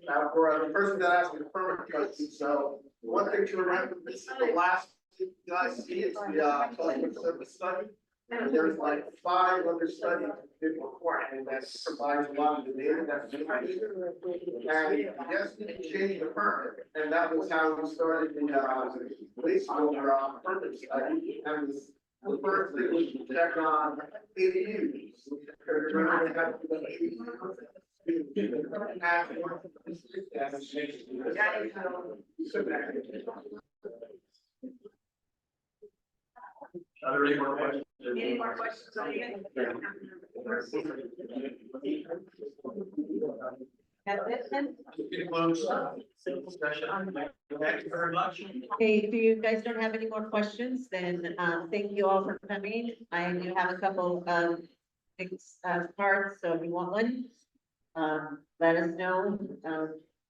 Now, for the person that asked me the permit question, so one thing to remember, this is the last thing you guys see, it's the customer service study. And there's like 5 other studies in report, and that provides a lot of the data that's. And yes, we can change the permit, and that was how we started the, wastewater, permit study, and the first thing was to check on ADUs. Are there any more questions? Any more questions on it? That's it then? Concludes discussion. Thank you very much. Okay, if you guys don't have any more questions, then, thank you all for coming. I do have a couple of cards, so if you want one, let us know.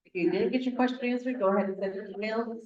If you didn't get your question answered, go ahead and send an email.